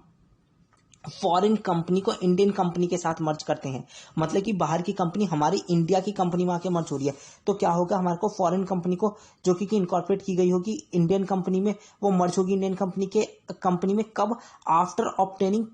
Speaker 1: फॉरेन कंपनी को इंडियन कंपनी के साथ मर्ज करते हैं, मतलब कि बाहर की कंपनी हमारी इंडिया की कंपनी में आके मर्ज हो रही है, तो क्या होगा हमारे को फॉरेन कंपनी को जो कि इनकॉर्पोरेट की गई होगी इंडियन कंपनी में, वो मर्ज होगी इंडियन कंपनी में कब, after obtaining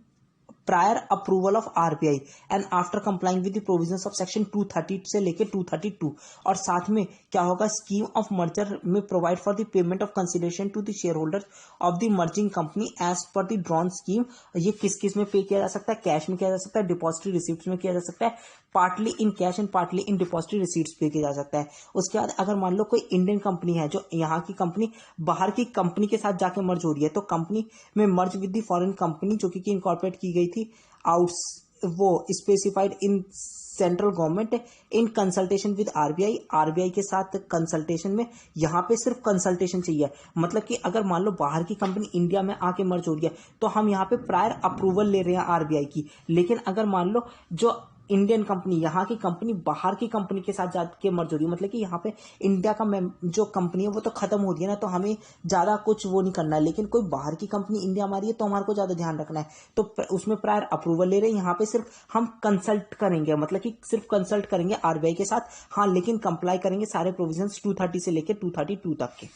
Speaker 1: prior approval of RBI and after complying with the provisions of section 230 से लेके 232। और साथ में क्या होगा, स्कीम ऑफ मर्जर में provide for the payment of consideration to the share holders of the merging company as per the drawn scheme. ये किस किस में पे किया जा सकता है, कैश में किया जा सकता है, डिपॉजिटरी रिसीप्ट में किया जा सकता है, partly in cash and partly in depository receipts पे किया जा सकता है। उसके बाद अगर मान लो कोई इंडियन कंपनी है जो यहाँ की कंपनी बाहर की कंपनी के साथ जाके मर्ज हो रही है, तो कंपनी में merge with the foreign company जो कि इनकॉर्पोरेट की गई थी आउट्स, वो specified in central government in consultation with RBI के साथ कंसल्टेशन में। यहाँ पे सिर्फ कंसल्टेशन चाहिए, मतलब कि अगर मान लो बाहर की कंपनी इंडिया में आके मर्ज हो रही है तो हम यहाँ पे प्रायर अप्रूवल ले रहे हैं आरबीआई की। लेकिन अगर मान लो जो इंडियन कंपनी यहाँ की कंपनी बाहर की कंपनी के साथ जाके मर्ज हो रही है, मतलब कि यहाँ पे इंडिया का जो कंपनी है वो तो खत्म हो रही है ना, तो हमें ज्यादा कुछ वो नहीं करना है, लेकिन कोई बाहर की कंपनी इंडिया में आ रही है तो हमारे को ज्यादा ध्यान रखना है, तो उसमें प्रायर अप्रूवल ले रहे हैं। यहाँ पे सिर्फ हम कंसल्ट करेंगे, मतलब कि सिर्फ कंसल्ट करेंगे आरबीआई के साथ, हाँ, लेकिन कंप्लाई करेंगे सारे प्रोविजंस 230 से लेकर 232 तक के।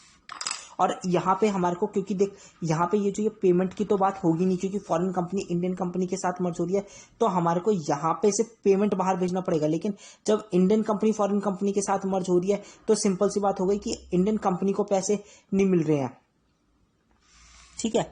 Speaker 1: और यहाँ पे हमारे को, क्योंकि देख यहाँ पे ये पेमेंट की तो बात होगी नहीं, क्योंकि फॉरेन कंपनी इंडियन कंपनी के साथ मर्ज हो रही है, तो हमारे को यहाँ पे से पेमेंट बाहर भेजना पड़ेगा। लेकिन जब इंडियन कंपनी फॉरेन कंपनी के साथ मर्ज हो रही है तो सिंपल सी बात हो गई कि इंडियन कंपनी को पैसे नहीं मिल रहे हैं। ठीक है,